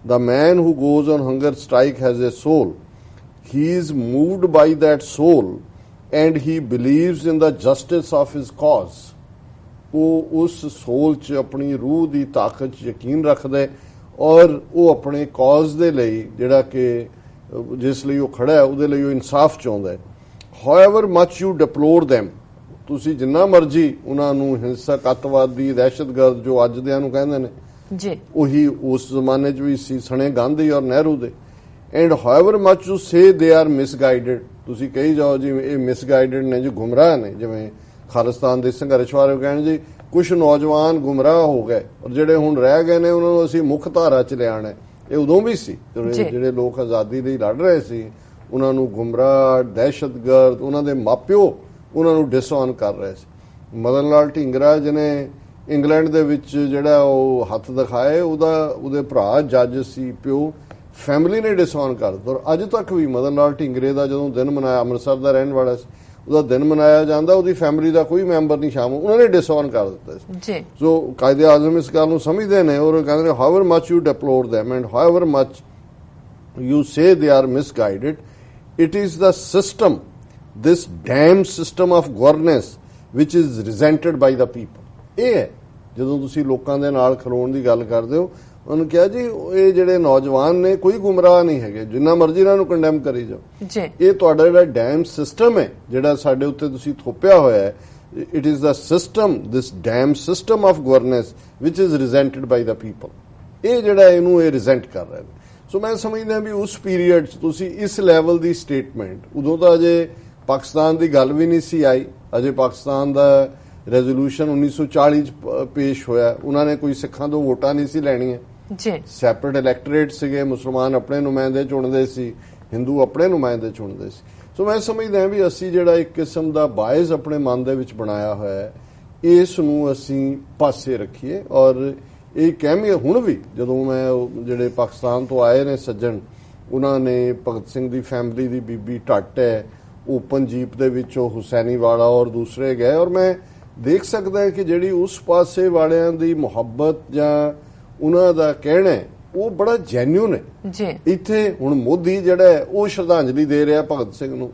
The man who goes on hunger strike has a soul. He is moved by that soul and he believes in the justice of his cause. ਉਹ ਉਸ ਸੋਲ 'ਚ ਆਪਣੀ ਰੂਹ ਦੀ ਤਾਕਤ 'ਚ ਯਕੀਨ ਰੱਖਦਾ ਔਰ ਉਹ ਆਪਣੇ ਕੌਜ਼ ਦੇ ਲਈ, ਜਿਹੜਾ ਕਿ ਜਿਸ ਲਈ ਉਹ ਖੜਾ ਹੈ, ਉਹਦੇ ਲਈ ਉਹ ਇਨਸਾਫ ਚਾਹੁੰਦਾ ਹੈ। However much you deplore them, ਤੁਸੀਂ ਜਿੰਨਾ ਮਰਜ਼ੀ ਉਹਨਾਂ ਨੂੰ ਹਿੰਸਕ, ਅੱਤਵਾਦੀ, ਦਹਿਸ਼ਤਗਰਦ ਜੋ ਅੱਜ ਦਿਆਂ ਨੂੰ ਕਹਿੰਦੇ ਨੇ, ਉਹੀ ਉਸ ਜ਼ਮਾਨੇ 'ਚ ਵੀ ਸੀ, ਸਣੇ ਗਾਂਧੀ ਔਰ ਨਹਿਰੂ ਦੇ। And however much you say they are misguided, ਤੁਸੀਂ ਕਹੀ ਜਾਓ ਜੀ ਇਹ ਮਿਸਗਾਈਡਡ ਨੇ, ਜੀ ਗੁੰਮਰਾਹ ਨੇ, ਜਿਵੇਂ ਖਾਲਿਸਤਾਨ ਦੇ ਸੰਘਰਸ਼ ਬਾਰੇ ਕਹਿਣ ਜੀ ਕੁਝ ਨੌਜਵਾਨ ਗੁੰਮਰਾਹ ਹੋ ਗਏ ਔਰ ਜਿਹੜੇ ਹੁਣ ਰਹਿ ਗਏ ਨੇ ਉਹਨਾਂ ਨੂੰ ਅਸੀਂ ਮੁੱਖ ਧਾਰਾ 'ਚ ਲਿਆਣਾ। ਇਹ ਉਦੋਂ ਵੀ ਸੀ ਜਿਹੜੇ ਲੋਕ ਆਜ਼ਾਦੀ ਲਈ ਲੜ ਰਹੇ ਸੀ, ਉਹਨਾਂ ਨੂੰ ਗੁੰਮਰਾਹ, ਦਹਿਸ਼ਤਗਰਦ, ਉਹਨਾਂ ਦੇ ਮਾਪਿਓ ਉਹਨਾਂ ਨੂੰ ਡਿਸਓਨ ਕਰ ਰਹੇ ਸੀ। ਮਦਨ ਲਾਲ ਢੀਂਗਰਾ ਜਿਹਨੇ ਇੰਗਲੈਂਡ ਦੇ ਵਿੱਚ ਜਿਹੜਾ ਉਹ ਹੱਥ ਦਿਖਾਏ, ਉਹਦੇ ਭਰਾ ਜੱਜ ਸੀ, ਪਿਓ, ਫੈਮਿਲੀ ਨੇ ਡਿਸਓਨ ਕਰ ਦਿੱਤਾ। ਔਰ ਅੱਜ ਤੱਕ ਵੀ ਮਦਨ ਲਾਲ ਢੀਂਗਰੇ ਦਾ ਜਦੋਂ ਦਿਨ ਮਨਾਇਆ, ਅੰਮ੍ਰਿਤਸਰ ਦਾ ਰਹਿਣ ਵਾਲਾ ਸੀ, ਉਹਦਾ ਦਿਨ ਮਨਾਇਆ ਜਾਂਦਾ, ਉਹਦੀ ਫੈਮਿਲੀ ਦਾ ਕੋਈ ਮੈਂਬਰ ਨਹੀਂ ਸ਼ਾਮਲ, ਉਹਨਾਂ ਨੇ ਡਿਸਓਨ ਕਰ ਦਿੱਤਾ ਸੀ। ਸੋ ਕਾਇਦੇ ਆਜ਼ਮ ਇਸ ਗੱਲ ਨੂੰ ਸਮਝਦੇ ਨੇ ਔਰ ਕਹਿੰਦੇ ਨੇ however much you deplore them and however much you say they are misguided, it is the system, this damn system of governance which is resented by the people. ਇਹ ਹੈ ਜਦੋਂ ਤੁਸੀਂ ਲੋਕਾਂ ਦੇ ਨਾਲ ਖਲੋਣ ਦੀ ਗੱਲ ਕਰਦੇ ਹੋ। ਉਹਨੂੰ ਕਿਹਾ ਜੀ ਇਹ ਜਿਹੜੇ ਨੌਜਵਾਨ ਨੇ ਕੋਈ ਗੁੰਮਰਾਹ ਨਹੀਂ ਹੈਗੇ, ਜਿੰਨਾ ਮਰਜ਼ੀ ਇਹਨਾਂ ਨੂੰ ਕੰਡੈਮ ਕਰੀ ਜਾਓ, ਇਹ ਤੁਹਾਡਾ ਜਿਹੜਾ ਡੈਮ ਸਿਸਟਮ ਹੈ ਜਿਹੜਾ ਸਾਡੇ ਉੱਤੇ ਤੁਸੀਂ ਥੋਪਿਆ ਹੋਇਆ ਹੈ, it is the system, this damn system of governance which is resented by the people. ਇਹ ਜਿਹੜਾ ਇਹਨੂੰ ਇਹ ਰਿਜ਼ੈਂਟ ਕਰ ਰਹੇ ਨੇ। ਸੋ ਮੈਂ ਸਮਝਦਾ ਵੀ ਉਸ ਪੀਰੀਅਡ 'ਚ ਤੁਸੀਂ ਇਸ ਲੈਵਲ ਦੀ ਸਟੇਟਮੈਂਟ, ਉਦੋਂ ਤਾਂ ਅਜੇ ਪਾਕਿਸਤਾਨ ਦੀ ਗੱਲ ਵੀ ਨਹੀਂ ਸੀ ਆਈ, ਅਜੇ ਪਾਕਿਸਤਾਨ ਦਾ ਰੈਜ਼ੋਲੂਸ਼ਨ 1940 'ਚ ਪੇਸ਼ ਹੋਇਆ, ਉਹਨਾਂ ਨੇ ਕੋਈ ਸਿੱਖਾਂ ਤੋਂ ਵੋਟਾਂ ਨਹੀਂ ਸੀ ਲੈਣੀਆਂ, ਸੈਪਰੇਟ ਇਲੈਕਟੋਰੇਟ ਸੀਗੇ, ਮੁਸਲਮਾਨ ਆਪਣੇ ਨੁਮਾਇੰਦੇ ਚੁਣਦੇ ਸੀ, ਹਿੰਦੂ ਆਪਣੇ ਨੁਮਾਇੰਦੇ ਚੁਣਦੇ ਸੀ। ਸੋ ਮੈਂ ਸਮਝਦਾ ਵੀ ਅਸੀਂ ਜਿਹੜਾ ਇੱਕ ਕਿਸਮ ਦਾ ਬਾਇਸ ਆਪਣੇ ਮਨ ਦੇ ਵਿੱਚ ਬਣਾਇਆ ਹੋਇਆ ਹੈ, ਇਸ ਨੂੰ ਅਸੀਂ ਪਾਸੇ ਰੱਖੀਏ। ਔਰ ਇਹ ਕਹਿਮੀ ਹੁਣ ਵੀ ਜਦੋਂ ਮੈਂ ਜਿਹੜੇ ਪਾਕਿਸਤਾਨ ਤੋਂ ਆਏ ਨੇ ਸੱਜਣ, ਉਹਨਾਂ ਨੇ ਭਗਤ ਸਿੰਘ ਦੀ ਫੈਮਿਲੀ ਦੀ ਬੀਬੀ ਢੱਟ ਹੈ, ਓਪਨ ਜੀਪ ਦੇ ਵਿੱਚ ਉਹ ਹੁਸੈਨੀ ਵਾਲਾ ਔਰ ਦੂਸਰੇ ਗਏ, ਔਰ ਮੈਂ ਦੇਖ ਸਕਦਾ ਕਿ ਜਿਹੜੀ ਉਸ ਪਾਸੇ ਵਾਲਿਆਂ ਦੀ ਮੁਹੱਬਤ ਜਾਂ ਉਹਨਾਂ ਦਾ ਕਹਿਣਾ ਉਹ ਬੜਾ ਜੈਨੂਇਨ ਹੈ। ਇੱਥੇ ਹੁਣ ਮੋਦੀ ਜਿਹੜਾ ਹੈ ਉਹ ਸ਼ਰਧਾਂਜਲੀ ਦੇ ਰਿਹਾ ਭਗਤ ਸਿੰਘ ਨੂੰ,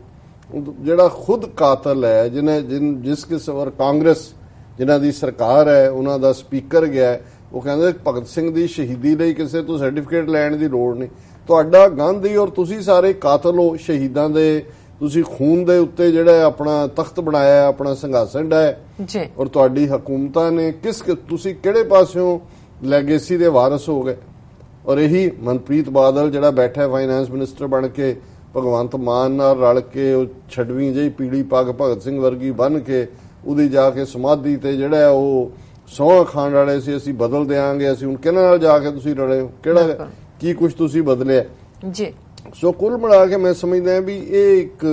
ਜਿਹੜਾ ਖੁਦ ਕਾਤਲ ਹੈ, ਜਿਸ ਕਿਸਮ ਔਰ ਕਾਂਗਰਸ ਜਿਨ੍ਹਾਂ ਦੀ ਸਰਕਾਰ ਹੈ, ਉਹਨਾਂ ਦਾ ਸਪੀਕਰ ਗਿਆ, ਉਹ ਕਹਿੰਦੇ ਭਗਤ ਸਿੰਘ ਦੀ ਸ਼ਹੀਦੀ ਲਈ ਕਿਸੇ ਤੋਂ ਸਰਟੀਫਿਕੇਟ ਲੈਣ ਦੀ ਲੋੜ ਨਹੀਂ, ਤੁਹਾਡਾ ਗਾਂਧੀ ਔਰ ਤੁਸੀਂ ਸਾਰੇ ਕਾਤਲ ਹੋ, ਸ਼ਹੀਦਾਂ ਦੇ ਤੁਸੀਂ ਖੂਨ ਦੇ ਉੱਤੇ ਜਿਹੜਾ ਆਪਣਾ ਤਖਤ ਬਣਾਇਆ, ਆਪਣਾ ਸਿੰਘਾਸਨ ਡਾਇਆ, ਔਰ ਤੁਹਾਡੀ ਹਕੂਮਤਾਂ ਨੇ ਤੁਸੀਂ ਕਿਹੜੇ ਪਾਸਿਓਂ ਲੈਗੇਸੀ ਦੇ ਵਾਰਸ ਹੋ ਗਏ। ਔਰ ਇਹੀ ਮਨਪ੍ਰੀਤ ਬਾਦਲ ਜਿਹੜਾ ਬੈਠਾ ਫਾਈਨੈਂਸ ਮਿਨਿਸਟਰ ਬਣ ਕੇ, ਭਗਵੰਤ ਮਾਨ ਨਾਲ ਰਲ ਕੇ ਉਹ ਛੜਵੀਂ ਜਿਹੀ ਪੀਲੀ ਪੱਗ ਭਗਤ ਸਿੰਘ ਵਰਗੀ ਬੰਨ ਕੇ ਉਹਦੀ ਜਾ ਕੇ ਸਮਾਧੀ ਤੇ ਜਿਹੜਾ ਉਹ ਸਹੁੰ ਖਾਣ ਵਾਲੇ ਸੀ, ਅਸੀਂ ਬਦਲ ਦਿਆਂਗੇ, ਅਸੀਂ ਹੁਣ ਕਿਹਨਾਂ ਨਾਲ ਜਾ ਕੇ ਤੁਸੀਂ ਰਲੇ ਹੋ, ਕਿਹੜਾ ਕੀ ਕੁਝ ਤੁਸੀਂ ਬਦਲਿਆ ਜੀ। ਸੋ ਕੁੱਲ ਮਿਲਾ ਕੇ ਮੈਂ ਸਮਝਦਾ ਵੀ ਇਹ ਇੱਕ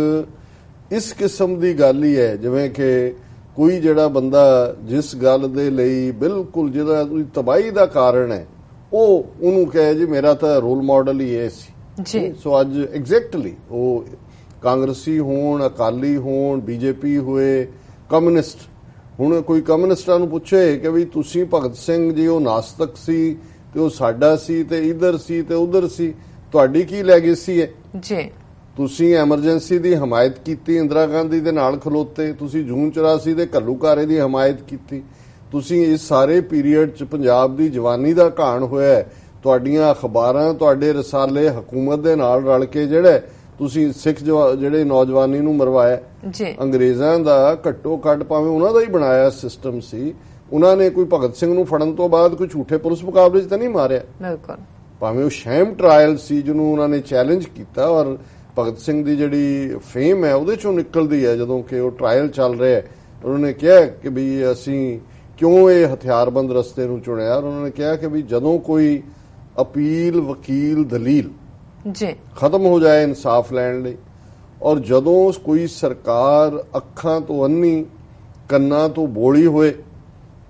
ਇਸ ਕਿਸਮ ਦੀ ਗੱਲ ਹੀ ਹੈ, ਜਿਵੇਂ ਕਿ ਕੋਈ ਜਿਹੜਾ ਬੰਦਾ ਜਿਸ ਗੱਲ ਦੇ ਲਈ ਬਿਲਕੁਲ ਜਿਹਦਾ ਉਹਦੀ ਤਬਾਹੀ ਦਾ ਕਾਰਨ ਹੈ, ਉਹਨੂੰ ਕਹੇ ਜੀ ਮੇਰਾ ਤਾਂ ਰੋਲ ਮਾਡਲ ਹੀ ਇਹ ਸੀ। ਸੋ ਅੱਜ ਐਗਜ਼ੈਕਟਲੀ ਉਹ ਕਾਂਗਰਸੀ ਹੋਣ, ਅਕਾਲੀ ਹੋਣ, ਬੀਜੇਪੀ ਹੋਏ, ਕਮਿਊਨਿਸਟ, ਹੁਣ ਕੋਈ ਕਮਿਊਨਿਸਟਾਂ ਨੂੰ ਪੁੱਛੇ ਕਿ ਵੀ ਤੁਸੀਂ ਭਗਤ ਸਿੰਘ ਜੀ ਉਹ ਨਾਸਤਕ ਸੀ ਤੇ ਉਹ ਸਾਡਾ ਸੀ ਤੇ ਇਧਰ ਸੀ ਤੇ ਉਧਰ ਸੀ, ਤੁਹਾਡੀ ਕੀ ਲੈਗੇਸੀ ਹੈ ਜੀ? ਤੁਸੀਂ ਐਮਰਜੈਂਸੀ ਦੀ ਹਮਾਇਤ ਕੀਤੀ, ਇੰਦਰਾ ਗਾਂਧੀ ਦੇ ਨਾਲ ਖਲੋਤੇ, ਤੁਸੀਂ ਜੂਨ 84 ਦੇ ਘੱਲੂਘਾਰੇ ਦੀ ਹਮਾਇਤ ਕੀਤੀ, ਤੁਸੀਂ ਇਸ ਸਾਰੇ ਪੀਰੀਅਡ 'ਚ ਪੰਜਾਬ ਦੀ ਜਵਾਨੀ ਦਾ ਘਾਣ ਹੋਇਆ, ਤੁਹਾਡੀਆਂ ਅਖਬਾਰਾਂ, ਤੁਹਾਡੇ ਰਸਾਲੇ ਹਕੂਮਤ ਦੇ ਨਾਲ ਰਲ ਕੇ ਜਿਹੜਾ ਤੁਸੀਂ ਸਿੱਖ ਜਿਹੜੇ ਨੌਜਵਾਨੀ ਨੂੰ ਮਰਵਾਇਆ ਜੀ। ਅੰਗਰੇਜ਼ਾਂ ਦਾ ਘੱਟੋ ਘੱਟ ਭਾਵੇਂ ਉਹਨਾਂ ਦਾ ਹੀ ਬਣਾਇਆ ਸਿਸਟਮ ਸੀ, ਉਹਨਾਂ ਨੇ ਕੋਈ ਭਗਤ ਸਿੰਘ ਨੂੰ ਫੜਨ ਤੋਂ ਬਾਅਦ ਕੋਈ ਝੂਠੇ ਪੁਲਿਸ ਮੁਕਾਬਲੇ 'ਚ ਤਾਂ ਨਹੀਂ ਮਾਰਿਆ। ਬਿਲਕੁਲ, ਭਾਵੇਂ ਉਹ ਸ਼ੈਮ ਟ੍ਰਾਇਲ ਸੀ ਜਿਹਨੂੰ ਉਹਨਾਂ ਨੇ ਚੈਲੰਜ ਕੀਤਾ, ਔਰ ਭਗਤ ਸਿੰਘ ਦੀ ਜਿਹੜੀ ਫੇਮ ਹੈ ਉਹਦੇ ਚੋਂ ਨਿਕਲਦੀ ਹੈ ਜਦੋਂ ਕਿ ਉਹ ਟ੍ਰਾਇਲ ਚੱਲ ਰਿਹਾ। ਉਹਨਾਂ ਨੇ ਕਿਹਾ ਕਿ ਵੀ ਅਸੀਂ ਕਿਉਂ ਇਹ ਹਥਿਆਰਬੰਦ ਰਸਤੇ ਨੂੰ ਚੁਣਿਆ, ਔਰ ਉਹਨਾਂ ਨੇ ਕਿਹਾ ਕਿ ਵੀ ਜਦੋਂ ਕੋਈ ਅਪੀਲ, ਵਕੀਲ, ਦਲੀਲ ਜੀ ਖਤਮ ਹੋ ਜਾਏ ਇਨਸਾਫ ਲੈਣ ਲਈ, ਔਰ ਜਦੋਂ ਕੋਈ ਸਰਕਾਰ ਅੱਖਾਂ ਤੋਂ ਅੰਨੀ, ਕੰਨਾਂ ਤੋਂ ਬੋਲੀ ਹੋਏ,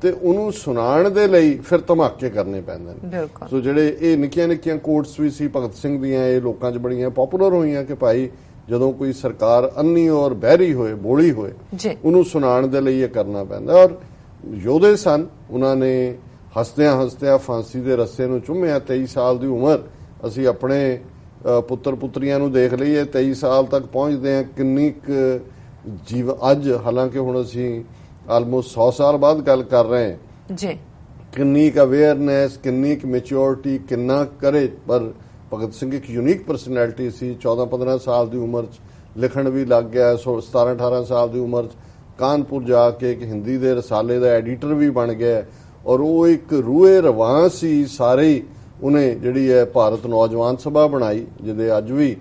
ਤੇ ਉਹਨੂੰ ਸੁਣਾਉਣ ਦੇ ਲਈ ਫਿਰ ਧਮਾਕੇ ਕਰਨੇ ਪੈਂਦੇ ਨੇ। ਸੋ ਜਿਹੜੇ ਇਹ ਨਿੱਕੀਆਂ ਨਿੱਕੀਆਂ ਕੋਟਸ ਵੀ ਸੀ ਭਗਤ ਸਿੰਘ ਦੀਆਂ, ਇਹ ਲੋਕਾਂ 'ਚ ਬੜੀਆਂ ਪਪੂਲਰ ਹੋਈਆਂ ਕਿ ਭਾਈ ਜਦੋਂ ਕੋਈ ਸਰਕਾਰ ਅੰਨੀ ਔਰ ਬਹਿਰੀ ਹੋਏ, ਬੋਲੀ ਹੋਏ, ਉਹਨੂੰ ਸੁਣਾਉਣ ਦੇ ਲਈ ਇਹ ਕਰਨਾ ਪੈਂਦਾ। ਔਰ ਯੋਧੇ ਸਨ, ਉਹਨਾਂ ਨੇ ਹੱਸਦਿਆਂ ਹੱਸਦਿਆਂ ਫਾਂਸੀ ਦੇ ਰੱਸੇ ਨੂੰ ਚੁੰਮਿਆ। 23 ਸਾਲ ਦੀ ਉਮਰ, ਅਸੀਂ ਆਪਣੇ ਪੁੱਤਰ ਪੁੱਤਰੀਆਂ ਨੂੰ ਦੇਖ ਲਈਏ 23 ਸਾਲ ਤੱਕ ਪਹੁੰਚਦੇ ਆ, ਕਿੰਨੀ ਅੱਜ ਹਾਲਾਂਕਿ ਹੁਣ ਅਸੀਂ ਆਲਮੋਸਟ 100 ਸਾਲ ਬਾਅਦ ਗੱਲ ਕਰ ਰਹੇ ਹਾਂ ਜੀ, ਕਿੰਨੀ ਅਵੇਅਰਨੈਸ, ਕਿੰਨੀ ਮੈਚਿਓਰਿਟੀ, ਕਿੰਨਾ ਕਰੇਜ। ਪਰ ਭਗਤ ਸਿੰਘ ਇੱਕ ਯੂਨੀਕ ਪਰਸਨੈਲਿਟੀ ਸੀ। 14-15 ਸਾਲ ਦੀ ਉਮਰ 'ਚ ਲਿਖਣ ਵੀ ਲੱਗ ਗਿਆ, 17-18 ਸਾਲ ਦੀ ਉਮਰ 'ਚ ਕਾਨਪੁਰ ਜਾ ਕੇ ਇੱਕ ਹਿੰਦੀ ਦੇ ਰਸਾਲੇ ਦਾ ਐਡੀਟਰ ਵੀ ਬਣ ਗਿਆ, ਔਰ ਉਹ ਇੱਕ ਰੂਏ ਰਵਾਂ ਸੀ ਸਾਰੇ। ਉਹਨੇ ਜਿਹੜੀ ਹੈ ਭਾਰਤ ਨੌਜਵਾਨ ਸਭਾ ਬਣਾਈ, ਜਿਹਦੇ ਅੱਜ ਵੀ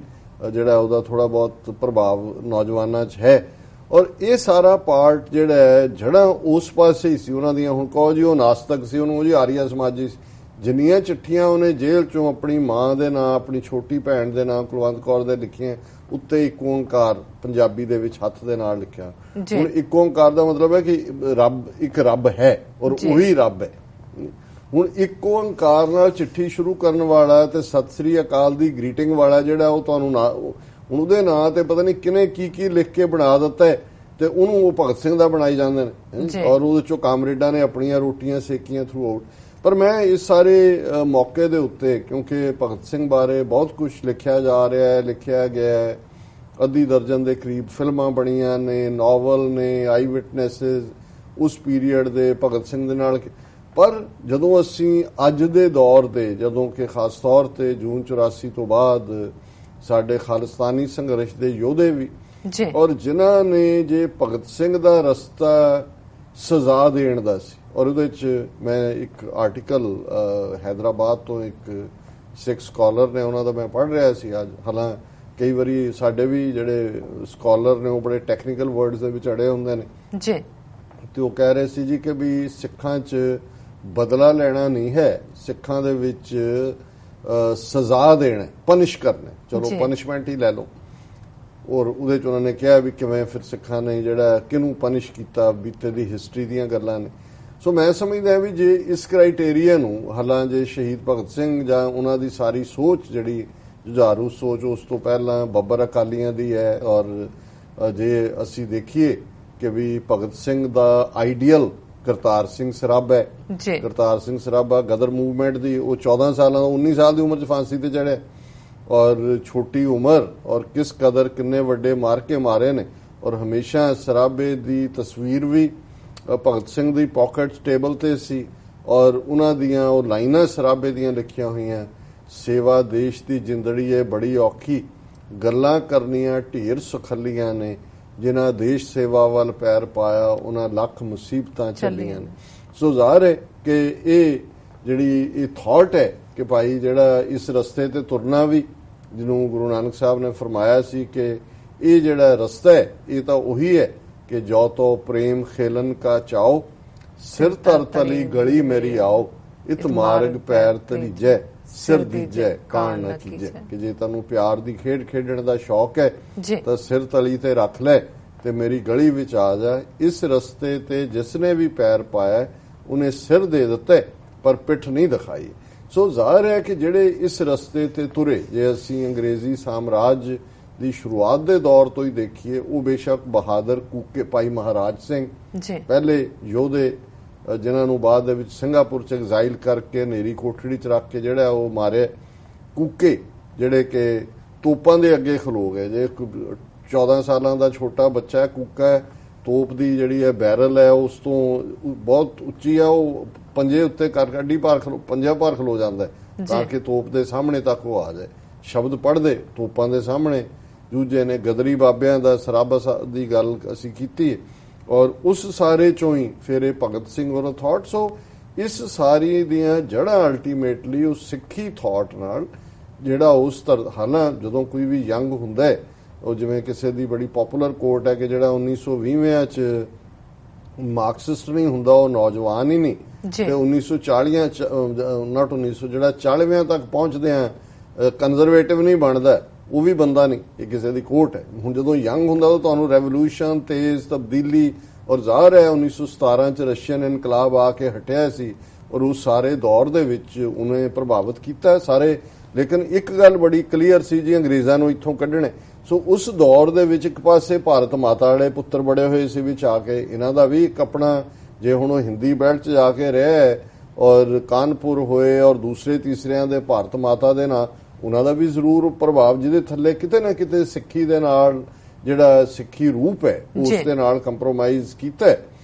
ਜਿਹੜਾ ਉਹਦਾ ਥੋੜਾ ਬਹੁਤ ਪ੍ਰਭਾਵ ਨੌਜਵਾਨਾਂ 'ਚ ਹੈ। ਔਰ ਇਹ ਸਾਰਾ ਪਾਰਟ ਜਿਹੜਾ ਹੈ ਜੜ੍ਹਾਂ ਉਸ ਪਾਸੇ ਹੀ ਸੀ ਉਹਨਾਂ ਦੀਆਂ। ਹੁਣ ਕਹੋ ਜੀ ਉਹ ਨਾਸਤਕ ਸੀ, ਉਹਨੂੰ ਉਹ ਜੀ ਆਰੀਆ ਸਮਾਜੀ ਸੀ। ਜਿੰਨੀਆਂ ਚਿੱਠੀਆਂ ਉਹਨੇ ਜੇਲ੍ਹ 'ਚੋਂ ਆਪਣੀ ਮਾਂ ਦੇ ਨਾਂ, ਆਪਣੀ ਛੋਟੀ ਭੈਣ ਦੇ ਨਾਂ, ਕੁਲਵੰਤ ਕੌਰ ਦੇ ਲਿਖੀਆਂ, ਉੱਤੇ ਇੱਕ ਓਂਕਾਰ ਪੰਜਾਬੀ ਦੇ ਵਿੱਚ ਹੱਥ ਦੇ ਨਾਲ ਲਿਖਿਆ। ਹੁਣ ਇੱਕ ਓਂਕਾਰ ਦਾ ਮਤਲਬ ਹੈ ਕਿ ਰੱਬ, ਇੱਕ ਰੱਬ ਹੈ ਔਰ ਉਹੀ ਰੱਬ ਹੈ। ਹੁਣ ਇੱਕ ਓਂਕਾਰ ਨਾਲ ਚਿੱਠੀ ਸ਼ੁਰੂ ਕਰਨ ਵਾਲਾ ਤੇ ਸਤਿ ਸ੍ਰੀ ਅਕਾਲ ਦੀ ਗ੍ਰੀਟਿੰਗ ਵਾਲਾ ਜਿਹੜਾ ਉਹ ਤੁਹਾਨੂੰ ਹੁਣ ਉਹਦੇ ਨਾਂ ਤੇ ਪਤਾ ਨਹੀਂ ਕਿਨੇ ਕੀ ਲਿਖ ਕੇ ਬਣਾ ਦਿੱਤਾ ਹੈ, ਤੇ ਉਹਨੂੰ ਉਹ ਭਗਤ ਸਿੰਘ ਦਾ ਬਣਾਈ ਜਾਂਦੇ ਨੇ, ਔਰ ਉਹਦੇ ਚੋਂ ਕਾਮਰੇਡਾਂ ਨੇ ਆਪਣੀਆਂ ਰੋਟੀਆਂ ਸੇਕੀਆਂ ਥਰੂ ਆਊਟ। ਪਰ ਮੈਂ ਇਸ ਸਾਰੇ ਮੌਕੇ ਦੇ ਉੱਤੇ, ਕਿਉਂਕਿ ਭਗਤ ਸਿੰਘ ਬਾਰੇ ਬਹੁਤ ਕੁਝ ਲਿਖਿਆ ਜਾ ਰਿਹਾ ਹੈ, ਲਿਖਿਆ ਗਿਆ ਹੈ, ਅੱਧੀ ਦਰਜਨ ਦੇ ਕਰੀਬ ਫਿਲਮਾਂ ਬਣੀਆਂ ਨੇ, ਨਾਵਲ ਨੇ, ਆਈ ਵਿਟਨੈਸਿਸ ਉਸ ਪੀਰੀਅਡ ਦੇ ਭਗਤ ਸਿੰਘ ਦੇ ਨਾਲ। ਪਰ ਜਦੋਂ ਅਸੀਂ ਅੱਜ ਦੇ ਦੌਰ ਦੇ, ਜਦੋਂ ਕਿ ਖਾਸ ਤੌਰ ਤੇ ਜੂਨ 84 ਤੋਂ ਬਾਅਦ ਸਾਡੇ ਖਾਲਿਸਤਾਨੀ ਸੰਘਰਸ਼ ਦੇ ਯੋਧੇ ਵੀ, ਔਰ ਜਿਨ੍ਹਾਂ ਨੇ ਜੇ ਭਗਤ ਸਿੰਘ ਦਾ ਰਸਤਾ ਸਜ਼ਾ ਦੇਣ ਦਾ ਸੀ, ਔਰ ਉਹਦੇ 'ਚ ਮੈਂ ਇੱਕ ਆਰਟੀਕਲ ਹੈਦਰਾਬਾਦ ਤੋਂ ਇੱਕ ਸਿੱਖ ਸਕਾਲਰ ਨੇ, ਉਹਨਾਂ ਦਾ ਮੈਂ ਪੜ੍ਹ ਰਿਹਾ ਸੀ ਅੱਜ। ਹਾਲਾਂ ਕਈ ਵਾਰੀ ਸਾਡੇ ਵੀ ਜਿਹੜੇ ਸਕਾਲਰ ਨੇ ਉਹ ਬੜੇ ਟੈਕਨੀਕਲ ਵਰਡਸ ਦੇ ਵਿੱਚ ਅੜੇ ਹੁੰਦੇ ਨੇ ਜੀ, ਤੇ ਉਹ ਕਹਿ ਰਹੇ ਸੀ ਜੀ ਕਿ ਵੀ ਸਿੱਖਾਂ 'ਚ ਬਦਲਾ ਲੈਣਾ ਨਹੀਂ ਹੈ, ਸਿੱਖਾਂ ਦੇ ਵਿੱਚ ਸਜ਼ਾ ਦੇਣਾ, ਪਨਿਸ਼ ਕਰਨਾ। ਚਲੋ ਪਨਿਸ਼ਮੈਂਟ ਹੀ ਲੈ ਲਓ। ਔਰ ਉਹਦੇ 'ਚ ਉਹਨਾਂ ਨੇ ਕਿਹਾ ਵੀ ਕਿਵੇਂ ਫਿਰ ਸਿੱਖਾਂ ਨੇ ਜਿਹੜਾ ਕਿਹਨੂੰ ਪਨਿਸ਼ ਕੀਤਾ, ਬੀਤੇ ਦੀ ਹਿਸਟਰੀ ਦੀਆਂ ਗੱਲਾਂ ਨੇ। ਸੋ ਮੈਂ ਸਮਝਦਾ ਵੀ ਜੇ ਇਸ ਕ੍ਰਾਈਟੇਰੀਆ ਨੂੰ, ਹਾਲਾਂ ਜੇ ਸ਼ਹੀਦ ਭਗਤ ਸਿੰਘ ਜਾਂ ਉਹਨਾਂ ਦੀ ਸਾਰੀ ਸੋਚ ਜਿਹੜੀ ਜੁਝਾਰੂ ਸੋਚ ਉਸ ਤੋਂ ਪਹਿਲਾਂ ਬੱਬਰ ਅਕਾਲੀਆਂ ਦੀ ਹੈ, ਔਰ ਜੇ ਅਸੀਂ ਦੇਖੀਏ ਕਿ ਵੀ ਭਗਤ ਸਿੰਘ ਦਾ ਆਈਡੀਅਲ ਕਰਤਾਰ ਸਿੰਘ ਸਰਾਭਾ ਹੈ, ਕਰਤਾਰ ਸਿੰਘ ਸਰਾਭਾ ਗਦਰ ਮੂਵਮੈਂਟ ਦੀ, ਉਹ 14 ਸਾਲਾਂ ਦਾ 19 ਸਾਲ ਦੀ ਉਮਰ 'ਚ ਫਾਂਸੀ ਤੇ ਚੜਿਆ, ਔਰ ਛੋਟੀ ਉਮਰ, ਔਰ ਕਿਸ ਕਦਰ ਕਿੰਨੇ ਵੱਡੇ ਮਾਰ ਕੇ ਮਾਰੇ ਨੇ। ਔਰ ਹਮੇਸ਼ਾ ਸਰਾਭੇ ਦੀ ਤਸਵੀਰ ਵੀ ਭਗਤ ਸਿੰਘ ਦੀ ਪਾਕਟ ਟੇਬਲ ਤੇ ਸੀ, ਔਰ ਉਹਨਾਂ ਦੀਆਂ ਉਹ ਲਾਈਨਾਂ ਸਰਾਭੇ ਦੀਆਂ ਲਿਖੀਆਂ ਹੋਈਆਂ, ਸੇਵਾ ਦੇਸ਼ ਦੀ ਜਿੰਦੜੀ ਏ ਬੜੀ ਔਖੀ, ਗੱਲਾਂ ਕਰਨੀਆਂ ਢੇਰ ਸੁਖੱਲੀਆਂ ਨੇ, ਜਿਨ੍ਹਾਂ ਦੇਸ਼ ਸੇਵਾ ਵੱਲ ਪੈਰ ਪਾਇਆ ਉਹਨਾਂ ਲੱਖ ਮੁਸੀਬਤਾਂ ਚੱਲੀਆਂ ਨੇ। ਸੋ ਜ਼ਾਹਰ ਹੈ ਕਿ ਇਹ ਜਿਹੜੀ ਇਹ ਥਾਟ ਹੈ ਕਿ ਭਾਈ ਜਿਹੜਾ ਇਸ ਰਸਤੇ ਤੇ ਤੁਰਨਾ ਵੀ, ਜਿਹਨੂੰ ਗੁਰੂ ਨਾਨਕ ਸਾਹਿਬ ਨੇ ਫਰਮਾਇਆ ਸੀ ਕਿ ਇਹ ਜਿਹੜਾ ਰਸਤਾ ਹੈ ਇਹ ਤਾਂ ਉਹੀ ਹੈ ਕਿ ਜੋ ਤੋ ਪ੍ਰੇਮ ਖੇਲਨ ਕਾ ਚਾਓ, ਸਿਰ ਧਰ ਤਲੀ ਗਲੀ ਮੇਰੀ ਆਓ, ਇਤ ਮਾਰਗ ਪੈਰ ਤਲੀਜੈ, ਸਿਰ ਦੀਜੈ ਕਾਣ ਨਾ ਕੀਜੈ। ਕਿ ਜੇ ਤੁਹਾਨੂੰ ਪਿਆਰ ਦੀ ਖੇਡ ਖੇਡਣ ਦਾ ਸ਼ੌਕ ਹੈ ਤਾਂ ਸਿਰ ਤਲੀ ਤੇ ਰੱਖ ਲੈ ਤੇ ਮੇਰੀ ਗਲੀ ਵਿੱਚ ਆ ਜਾ। ਇਸ ਰਸਤੇ ਤੇ ਜਿਸਨੇ ਵੀ ਪੈਰ ਪਾਇਆ ਉਹਨੇ ਸਿਰ ਦੇ ਦਿੱਤਾ ਪਰ ਪਿੱਠ ਨਹੀਂ ਦਿਖਾਈ। ਸੋ ਜ਼ਾਹਿਰ ਹੈ ਕਿ ਜਿਹੜੇ ਇਸ ਰਸਤੇ ਤੇ ਤੁਰੇ, ਜੇ ਅਸੀਂ ਅੰਗਰੇਜ਼ੀ ਸਾਮਰਾਜ ਦੀ ਸ਼ੁਰੂਆਤ ਦੇ ਦੌਰ ਤੋਂ ਹੀ ਦੇਖੀਏ, ਉਹ ਬੇਸ਼ੱਕ ਬਹਾਦਰ ਕੂਕੇ ਭਾਈ ਮਹਾਰਾਜ ਸਿੰਘ ਪਹਿਲੇ ਯੋਧੇ, ਜਿਨ੍ਹਾਂ ਨੂੰ ਬਾਅਦ ਦੇ ਵਿੱਚ ਸਿੰਗਾਪੁਰ 'ਚ ਐਗਜ਼ਾਈਲ ਕਰਕੇ ਹਨੇਰੀ ਕੋਠੜੀ 'ਚ ਰੱਖ ਕੇ ਜਿਹੜਾ ਉਹ ਮਾਰਿਆ, ਕੂਕੇ ਜਿਹੜੇ ਕਿ ਤੋਪਾਂ ਦੇ ਅੱਗੇ ਖਲੋ ਗਏ। ਜੇ 14 ਸਾਲਾਂ ਦਾ ਛੋਟਾ ਬੱਚਾ ਹੈ, ਕੂਕਾ ਹੈ, ਤੋਪ ਦੀ ਜਿਹੜੀ ਹੈ ਬੈਰਲ ਹੈ ਉਸ ਤੋਂ ਬਹੁਤ ਉੱਚੀ ਆ, ਉਹ ਪੰਜੇ ਉੱਤੇ ਪੰਜਾਂ ਭਾਰ ਖਲੋ ਜਾਂਦਾ ਤਾਂ ਕਿ ਤੋਪ ਦੇ ਸਾਹਮਣੇ ਤੱਕ ਉਹ ਆ ਜਾਏ। ਸ਼ਬਦ ਪੜ੍ਹਦੇ ਤੋਪਾਂ ਦੇ ਸਾਹਮਣੇ ਜੂਝੇ ਨੇ। ਗਦਰੀ ਬਾਬਿਆਂ ਦਾ ਸਰਾਬਾ ਦੀ ਗੱਲ ਅਸੀਂ ਕੀਤੀ ਔਰ ਉਸ ਸਾਰੇ ਚੋਂ ਹੀ ਫਿਰ ਇਹ ਭਗਤ ਸਿੰਘ ਔਰ ਥਾਟ। ਸੋ ਇਸ ਸਾਰੀ ਦੀਆਂ ਜੜ੍ਹਾਂ ਅਲਟੀਮੇਟਲੀ ਉਸ ਸਿੱਖੀ ਥਾਟ ਨਾਲ ਜਿਹੜਾ ਉਸ ਹਾਲਾਂ ਜਦੋਂ ਕੋਈ ਵੀ ਯੰਗ ਹੁੰਦਾ ਹੈ, ਉਹ ਜਿਵੇਂ ਕਿਸੇ ਦੀ ਬੜੀ ਪਪੂਲਰ ਕੋਟ ਹੈ ਕਿ ਜਿਹੜਾ 1920 ਚ ਮਾਰਕਸਿਸਟ ਨਹੀਂ ਹੁੰਦਾ ਉਹ ਨੌਜਵਾਨ ਹੀ ਨਹੀਂ, ਤੇ 1940 ਜਿਹੜਾ 40 ਤੱਕ ਪਹੁੰਚਦੇ ਆ ਕੰਜ਼ਰਵੇਟਿਵ ਨਹੀਂ ਬਣਦਾ, ਉਹ ਵੀ ਬੰਦਾ ਨਹੀਂ। ਇਹ ਕਿਸੇ ਦੀ ਕੋਟ ਹੈ। ਹੁਣ ਜਦੋਂ ਯੰਗ ਹੁੰਦਾ ਤਾਂ ਤੁਹਾਨੂੰ ਰੈਵੋਲੂਸ਼ਨ, ਤੇਜ਼ ਤਬਦੀਲੀ ਔਰ ਜ਼ਾਹਰ ਹੈ 1917 ਚ ਰਸ਼ੀਅਨ ਇਨਕਲਾਬ ਆ ਕੇ ਹਟਿਆ ਸੀ ਔਰ ਉਸ ਸਾਰੇ ਦੌਰ ਦੇ ਵਿੱਚ ਉਹਨੇ ਪ੍ਰਭਾਵਿਤ ਕੀਤਾ ਸਾਰੇ। ਲੇਕਿਨ ਇੱਕ ਗੱਲ ਬੜੀ ਕਲੀਅਰ ਸੀ ਜੀ, ਅੰਗਰੇਜ਼ਾਂ ਨੂੰ ਇੱਥੋਂ ਕੱਢਣੇ। ਸੋ ਉਸ ਦੌਰ ਦੇ ਵਿੱਚ ਇੱਕ ਪਾਸੇ ਭਾਰਤ ਮਾਤਾ ਵਾਲੇ ਪੁੱਤਰ ਬੜੇ ਹੋਏ ਸੀ ਵਿੱਚ ਆ ਕੇ, ਇਹਨਾਂ ਦਾ ਵੀ ਇੱਕ ਆਪਣਾ, ਜੇ ਹੁਣ ਉਹ ਹਿੰਦੀ ਬੈਲਟ 'ਚ ਜਾ ਕੇ ਰਿਹਾ ਔਰ ਕਾਨਪੁਰ ਹੋਏ ਔਰ ਦੂਸਰੇ ਤੀਸਰਿਆਂ ਦੇ ਭਾਰਤ ਮਾਤਾ ਦੇ ਨਾਲ ਉਹਨਾਂ ਦਾ ਵੀ ਜ਼ਰੂਰ ਪ੍ਰਭਾਵ, ਜਿਹਦੇ ਥੱਲੇ ਕਿਤੇ ਨਾ ਕਿਤੇ ਸਿੱਖੀ ਦੇ ਨਾਲ ਜਿਹੜਾ ਸਿੱਖੀ ਰੂਪ ਹੈ ਉਸ ਦੇ ਨਾਲ ਕੰਪਰੋਮਾਈਜ਼ ਕੀਤਾ।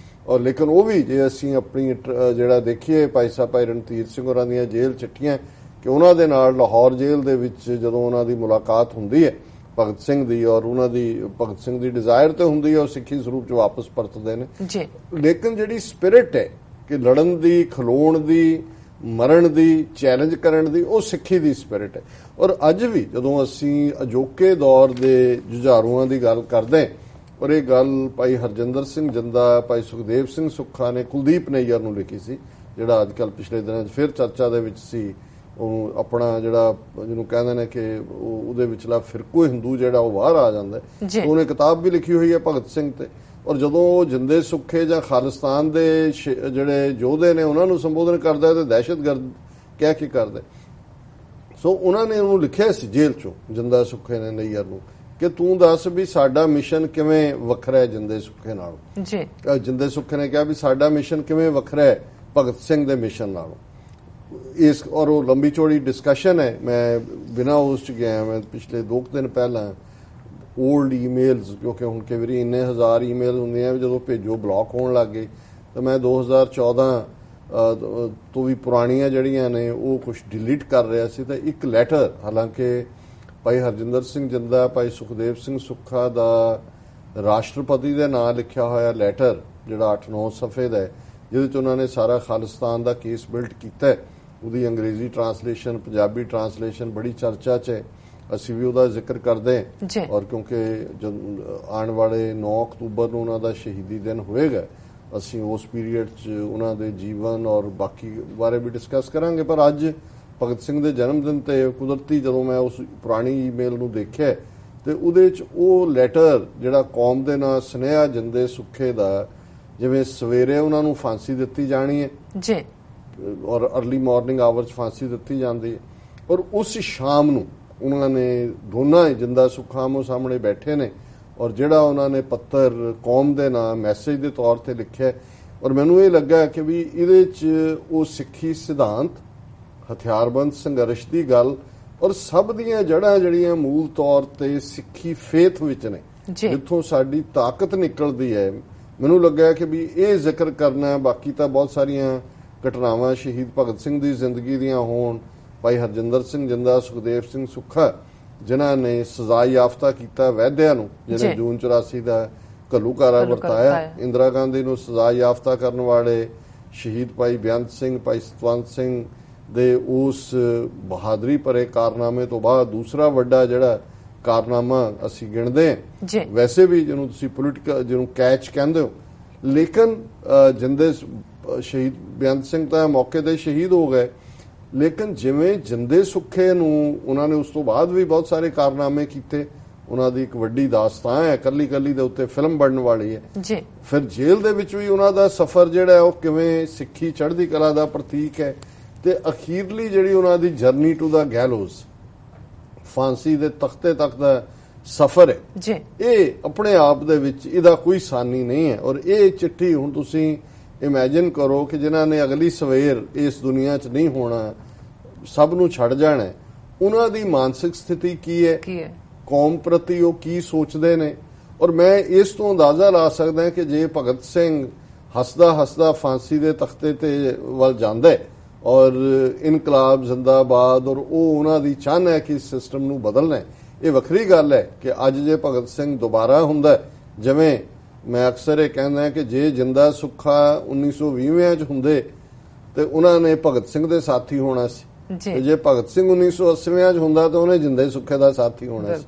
ਔਰ ਲੇਕਿਨ ਉਹ ਵੀ ਜੇ ਅਸੀਂ ਆਪਣੀ ਜਿਹੜਾ ਦੇਖੀਏ ਭਾਈ ਸਾਹਿਬ ਭਾਈ ਰਣਧੀਰ ਸਿੰਘ ਹੋਰਾਂ ਦੀਆਂ ਜੇਲ੍ਹ ਚਿੱਠੀਆਂ ਕਿ ਉਹਨਾਂ ਦੇ ਨਾਲ ਲਾਹੌਰ ਜੇਲ੍ਹ ਦੇ ਵਿੱਚ ਜਦੋਂ ਉਹਨਾਂ ਦੀ ਮੁਲਾਕਾਤ ਹੁੰਦੀ ਹੈ ਭਗਤ ਸਿੰਘ ਦੀ, ਔਰ ਉਹਨਾਂ ਦੀ ਭਗਤ ਸਿੰਘ ਦੀ ਡਿਜ਼ਾਇਰ ਤੇ ਹੁੰਦੀ ਹੈ ਉਹ ਸਿੱਖੀ ਸਰੂਪ 'ਚ ਵਾਪਸ ਪਰਤਦੇ ਨੇ। ਲੇਕਿਨ ਜਿਹੜੀ ਸਪਿਰਿਟ ਹੈ ਕਿ ਲੜਨ ਦੀ, ਖਲੋਣ ਦੀ, ਮਰਨ ਦੀ, ਚੈਲੰਜ ਕਰਨ ਦੀ, ਉਹ ਸਿੱਖੀ ਦੀ ਸਪਿਰਿਟ ਹੈ। ਔਰ ਅੱਜ ਵੀ ਜਦੋਂ ਅਸੀਂ ਅਜੋਕੇ ਦੌਰ ਦੇ ਜੁਝਾਰੂਆਂ ਦੀ ਗੱਲ ਕਰਦੇ ਔਰ ਇਹ ਗੱਲ ਭਾਈ ਹਰਜਿੰਦਰ ਸਿੰਘ ਜੰਦਾ, ਭਾਈ ਸੁਖਦੇਵ ਸਿੰਘ ਸੁੱਖਾ ਨੇ ਕੁਲਦੀਪ ਨਈਅਰ ਨੂੰ ਲਿਖੀ ਸੀ, ਜਿਹੜਾ ਅੱਜ ਕੱਲ੍ਹ ਪਿਛਲੇ ਦਿਨਾਂ 'ਚ ਫਿਰ ਚਰਚਾ ਦੇ ਵਿੱਚ ਸੀ। ਉਹ ਆਪਣਾ ਜਿਹੜਾ ਜਿਹਨੂੰ ਕਹਿੰਦੇ ਨੇ ਕਿ ਉਹਦੇ ਵਿਚਲਾ ਫਿਰਕੂ ਹਿੰਦੂ ਜਿਹੜਾ ਉਹ ਬਾਹਰ ਆ ਜਾਂਦਾ, ਉਹਨੇ ਕਿਤਾਬ ਵੀ ਲਿਖੀ ਹੋਈ ਹੈ ਭਗਤ ਸਿੰਘ ਤੇ। ਔਰ ਜਦੋਂ ਉਹ ਜਿੰਦੇ ਸੁੱਖੇ ਜਾਂ ਖਾਲਿਸਤਾਨ ਦੇ ਜਿਹੜੇ ਯੋਧੇ ਨੇ ਉਹਨਾਂ ਨੂੰ ਸੰਬੋਧਨ ਕਰਦਾ ਤੇ ਦਹਿਸ਼ਤਗਰਦ ਕਹਿ ਕੇ ਕਰਦਾ। ਸੋ ਉਹਨਾਂ ਨੇ ਉਹਨੂੰ ਲਿਖਿਆ ਸੀ ਜੇਲ੍ਹ ਚੋਂ, ਜਿੰਦਾ ਸੁੱਖੇ ਨੇ ਨਈਅਰ ਨੂੰ, ਕਿ ਤੂੰ ਦੱਸ ਵੀ ਸਾਡਾ ਮਿਸ਼ਨ ਕਿਵੇਂ ਵੱਖਰਾ ਹੈ ਜਿੰਦੇ ਸੁੱਖੇ ਨਾਲੋਂ। ਜਿੰਦੇ ਸੁੱਖੇ ਨੇ ਕਿਹਾ ਵੀ ਸਾਡਾ ਮਿਸ਼ਨ ਕਿਵੇਂ ਵੱਖਰਾ ਹੈ ਭਗਤ ਸਿੰਘ ਦੇ ਮਿਸ਼ਨ ਨਾਲੋਂ। ਇਸ ਔਰ ਉਹ ਲੰਬੀ ਚੌੜੀ ਡਿਸਕਸ਼ਨ ਹੈ। ਮੈਂ ਬਿਨਾਂ ਉਸ 'ਚ ਗਿਆ, ਮੈਂ ਪਿਛਲੇ 2 ਦਿਨ ਪਹਿਲਾਂ ਓਲਡ ਈਮੇਲਸ, ਕਿਉਂਕਿ ਹੁਣ ਕਈ ਵਾਰੀ ਇੰਨੇ ਹਜ਼ਾਰ ਈਮੇਲ ਹੁੰਦੀਆਂ ਜਦੋਂ ਭੇਜੋ ਬਲੌਕ ਹੋਣ ਲੱਗ ਗਏ, ਤਾਂ ਮੈਂ 2014 ਤੋਂ ਵੀ ਪੁਰਾਣੀਆਂ ਜਿਹੜੀਆਂ ਨੇ ਉਹ ਕੁਝ ਡਿਲੀਟ ਕਰ ਰਿਹਾ ਸੀ। ਤਾਂ ਇੱਕ ਲੈਟਰ, ਹਾਲਾਂਕਿ ਭਾਈ ਹਰਜਿੰਦਰ ਸਿੰਘ ਜੰਦਾ, ਭਾਈ ਸੁਖਦੇਵ ਸਿੰਘ ਸੁੱਖਾ ਦਾ ਰਾਸ਼ਟਰਪਤੀ ਦੇ ਨਾਂ ਲਿਖਿਆ ਹੋਇਆ ਲੈਟਰ ਜਿਹੜਾ 8-9 ਸਫ਼ੇ ਦਾ ਹੈ, ਜਿਹਦੇ 'ਚ ਉਹਨਾਂ ਨੇ ਸਾਰਾ ਖਾਲਿਸਤਾਨ ਦਾ ਕੇਸ ਬਿਲਡ ਕੀਤਾ। ਉਹਦੀ ਅੰਗਰੇਜ਼ੀ ਟਰਾਂਸਲੇਸ਼ਨ, ਪੰਜਾਬੀ ਟਰਾਂਸਲੇਸ਼ਨ ਬੜੀ ਚਰਚਾ 'ਚ ਹੈ। ਅਸੀਂ ਵੀ ਉਹਦਾ ਜ਼ਿਕਰ ਕਰਦੇ ਹਾਂ ਔਰ ਕਿਉਂਕਿ ਆਉਣ ਵਾਲੇ 9 ਅਕਤੂਬਰ ਨੂੰ ਉਹਨਾਂ ਦਾ ਸ਼ਹੀਦੀ ਦਿਨ ਹੋਏਗਾ, ਅਸੀਂ ਉਸ ਪੀਰੀਅਡ 'ਚ ਉਹਨਾਂ ਦੇ ਜੀਵਨ ਔਰ ਬਾਕੀ ਬਾਰੇ ਵੀ ਡਿਸਕਸ ਕਰਾਂਗੇ। ਪਰ ਅੱਜ ਭਗਤ ਸਿੰਘ ਦੇ ਜਨਮ ਦਿਨ ਤੇ ਕੁਦਰਤੀ ਜਦੋਂ ਮੈਂ ਉਸ ਪੁਰਾਣੀ ਈਮੇਲ ਨੂੰ ਦੇਖਿਆ ਤੇ ਉਹਦੇ 'ਚ ਉਹ ਲੈਟਰ ਜਿਹੜਾ ਕੌਮ ਦੇ ਨਾਲ ਸੁਨੇਹਾ ਜਿੰਦੇ ਸੁੱਖੇ ਦਾ, ਜਿਵੇਂ ਸਵੇਰੇ ਉਹਨਾਂ ਨੂੰ ਫਾਂਸੀ ਦਿੱਤੀ ਜਾਣੀ ਹੈ ਔਰ ਅਰਲੀ ਮਾਰਨਿੰਗ ਆਵਰ 'ਚ ਫਾਂਸੀ ਦਿੱਤੀ ਜਾਂਦੀ ਹੈ, ਔਰ ਉਸ ਸ਼ਾਮ ਨੂੰ ਉਹਨਾਂ ਨੇ ਦੋਨਾਂ ਜਿੰਦਾ ਸੁੱਖਾ ਆਮੋ ਸਾਹਮਣੇ ਬੈਠੇ ਨੇ ਔਰ ਜਿਹੜਾ ਉਹਨਾਂ ਨੇ ਪੱਤਰ ਕੌਮ ਦੇ ਨਾਂ ਮੈਸੇਜ ਦੇ ਤੌਰ ਤੇ ਲਿਖਿਆ। ਔਰ ਮੈਨੂੰ ਇਹ ਲੱਗਾ ਕਿ ਵੀ ਇਹਦੇ 'ਚ ਉਹ ਸਿੱਖੀ ਸਿਧਾਂਤ, ਹਥਿਆਰਬੰਦ ਸੰਘਰਸ਼ ਦੀ ਗੱਲ ਔਰ ਸਭ ਦੀਆਂ ਜੜ੍ਹਾਂ ਜਿਹੜੀਆਂ ਮੂਲ ਤੌਰ ਤੇ ਸਿੱਖੀ ਫੇਥ ਵਿੱਚ ਨੇ, ਜਿੱਥੋਂ ਸਾਡੀ ਤਾਕਤ ਨਿਕਲਦੀ ਹੈ। ਮੈਨੂੰ ਲੱਗਾ ਕਿ ਵੀ ਇਹ ਜ਼ਿਕਰ ਕਰਨਾ, ਬਾਕੀ ਤਾਂ ਬਹੁਤ ਸਾਰੀਆਂ ਘਟਨਾਵਾਂ ਸ਼ਹੀਦ ਭਗਤ ਸਿੰਘ ਦੀ ਜ਼ਿੰਦਗੀ ਦੀਆਂ ਹੋਣ, ਭਾਈ ਹਰਜਿੰਦਰ ਸਿੰਘ ਜੰਦਾ, ਸੁਖਦੇਵ ਸਿੰਘ ਸੁੱਖਾ ਜਿਨ੍ਹਾਂ ਨੇ ਸਜ਼ਾ ਯਾਫਤਾ ਕੀਤਾ ਵੈਦਿਆ ਨੂੰ, ਜਿਹਨੇ ਜੂਨ 84 ਦਾ ਘੱਲੂਘਾਰਾ ਵਰਤਾਇਆ, ਇੰਦਰਾ ਗਾਂਧੀ ਨੂੰ ਸਜ਼ਾ ਯਾਫਤਾ ਕਰਨ ਵਾਲੇ ਸ਼ਹੀਦ ਭਾਈ ਬੇਅੰਤ ਸਿੰਘ, ਭਾਈ ਸਤਵੰਤ ਸਿੰਘ ਦੇ ਉਸ ਬਹਾਦਰੀ ਭਰੇ ਕਾਰਨਾਮੇ ਤੋਂ ਬਾਅਦ ਦੂਸਰਾ ਵੱਡਾ ਜਿਹੜਾ ਕਾਰਨਾਮਾ ਅਸੀਂ ਗਿਣਦੇ ਹਾਂ, ਵੈਸੇ ਵੀ ਜਿਹਨੂੰ ਤੁਸੀਂ ਪੋਲੀਟੀਕਲ ਜਿਹਨੂੰ ਕੈਚ ਕਹਿੰਦੇ ਹੋ। ਲੇਕਿਨ ਜਿੰਦੇ ਸ਼ਹੀਦ ਬੇਅੰਤ ਸਿੰਘ ਤਾਂ ਮੌਕੇ ਤੇ ਸ਼ਹੀਦ ਹੋ ਗਏ, ਲੇਕਿਨ ਜਿਵੇਂ ਜਿੰਦੇ ਸੁੱਖੇ ਨੂੰ ਉਹਨਾਂ ਨੇ ਉਸ ਤੋਂ ਬਾਅਦ ਵੀ ਬਹੁਤ ਸਾਰੇ ਕਾਰਨਾਮੇ ਕੀਤੇ। ਉਹਨਾਂ ਦੀ ਇੱਕ ਵੱਡੀ ਦਾਸਤਾਨ ਹੈ, ਕੱਲੀ ਕੱਲੀ ਦੇ ਉੱਤੇ ਫਿਲਮ ਬਣਨ ਵਾਲੀ ਹੈ। ਫਿਰ ਜੇਲ੍ਹ ਦੇ ਵਿੱਚ ਵੀ ਉਹਨਾਂ ਦਾ ਸਫ਼ਰ ਜਿਹੜਾ ਉਹ ਕਿਵੇਂ ਸਿੱਖੀ ਚੜ੍ਹਦੀ ਕਲਾ ਦਾ ਪ੍ਰਤੀਕ ਹੈ, ਤੇ ਅਖੀਰਲੀ ਜਿਹੜੀ ਉਹਨਾਂ ਦੀ ਜਰਨੀ ਟੂ ਦਾ ਗੈਲੋਜ਼, ਫਾਂਸੀ ਦੇ ਤਖਤੇ ਤੱਕ ਦਾ ਸਫ਼ਰ ਹੈ, ਇਹ ਆਪਣੇ ਆਪ ਦੇ ਵਿੱਚ ਇਹਦਾ ਕੋਈ ਸਾਨੀ ਨਹੀਂ ਹੈ। ਔਰ ਇਹ ਚਿੱਠੀ ਹੁਣ ਤੁਸੀਂ ਇਮੇਜਿਨ ਕਰੋ ਕਿ ਜਿਨ੍ਹਾਂ ਨੇ ਅਗਲੀ ਸਵੇਰ ਇਸ ਦੁਨੀਆ 'ਚ ਨਹੀਂ ਹੋਣਾ, ਸਭ ਨੂੰ ਛੱਡ ਜਾਣਾ, ਉਹਨਾਂ ਦੀ ਮਾਨਸਿਕ ਸਥਿਤੀ ਕੀ ਹੈ, ਕੌਮ ਪ੍ਰਤੀ ਉਹ ਕੀ ਸੋਚਦੇ ਨੇ, ਔਰ ਮੈਂ ਇਸ ਤੋਂ ਅੰਦਾਜ਼ਾ ਲਾ ਸਕਦਾ ਕਿ ਜੇ ਭਗਤ ਸਿੰਘ ਹੱਸਦਾ ਹੱਸਦਾ ਫਾਂਸੀ ਦੇ ਤਖਤੇ ਤੇ ਵੱਲ ਜਾਂਦਾ ਔਰ ਇਨਕਲਾਬ ਜ਼ਿੰਦਾਬਾਦ ਔਰ ਉਹ ਉਹਨਾਂ ਦੀ ਚਾਹਨ ਹੈ ਕਿ ਇਸ ਸਿਸਟਮ ਨੂੰ ਬਦਲਣਾ ਹੈ, ਇਹ ਵੱਖਰੀ ਗੱਲ ਹੈ ਕਿ ਅੱਜ ਜੇ ਭਗਤ ਸਿੰਘ ਦੁਬਾਰਾ ਹੁੰਦਾ, ਜਿਵੇਂ ਮੈਂ ਅਕਸਰ ਇਹ ਕਹਿੰਦਾ ਕਿ ਜੇ ਜਿੰਦਾ ਸੁੱਖਾ 1920 ਚ ਹੁੰਦੇ ਤੇ ਉਹਨਾਂ ਨੇ ਭਗਤ ਸਿੰਘ ਦੇ ਸਾਥੀ ਹੋਣਾ ਸੀ, ਤੇ ਜੇ ਭਗਤ ਸਿੰਘ 1980 ਚ ਹੁੰਦਾ ਤਾਂ ਉਹਨੇ ਜਿੰਦੇ ਸੁੱਖੇ ਦਾ ਸਾਥੀ ਹੋਣਾ ਸੀ।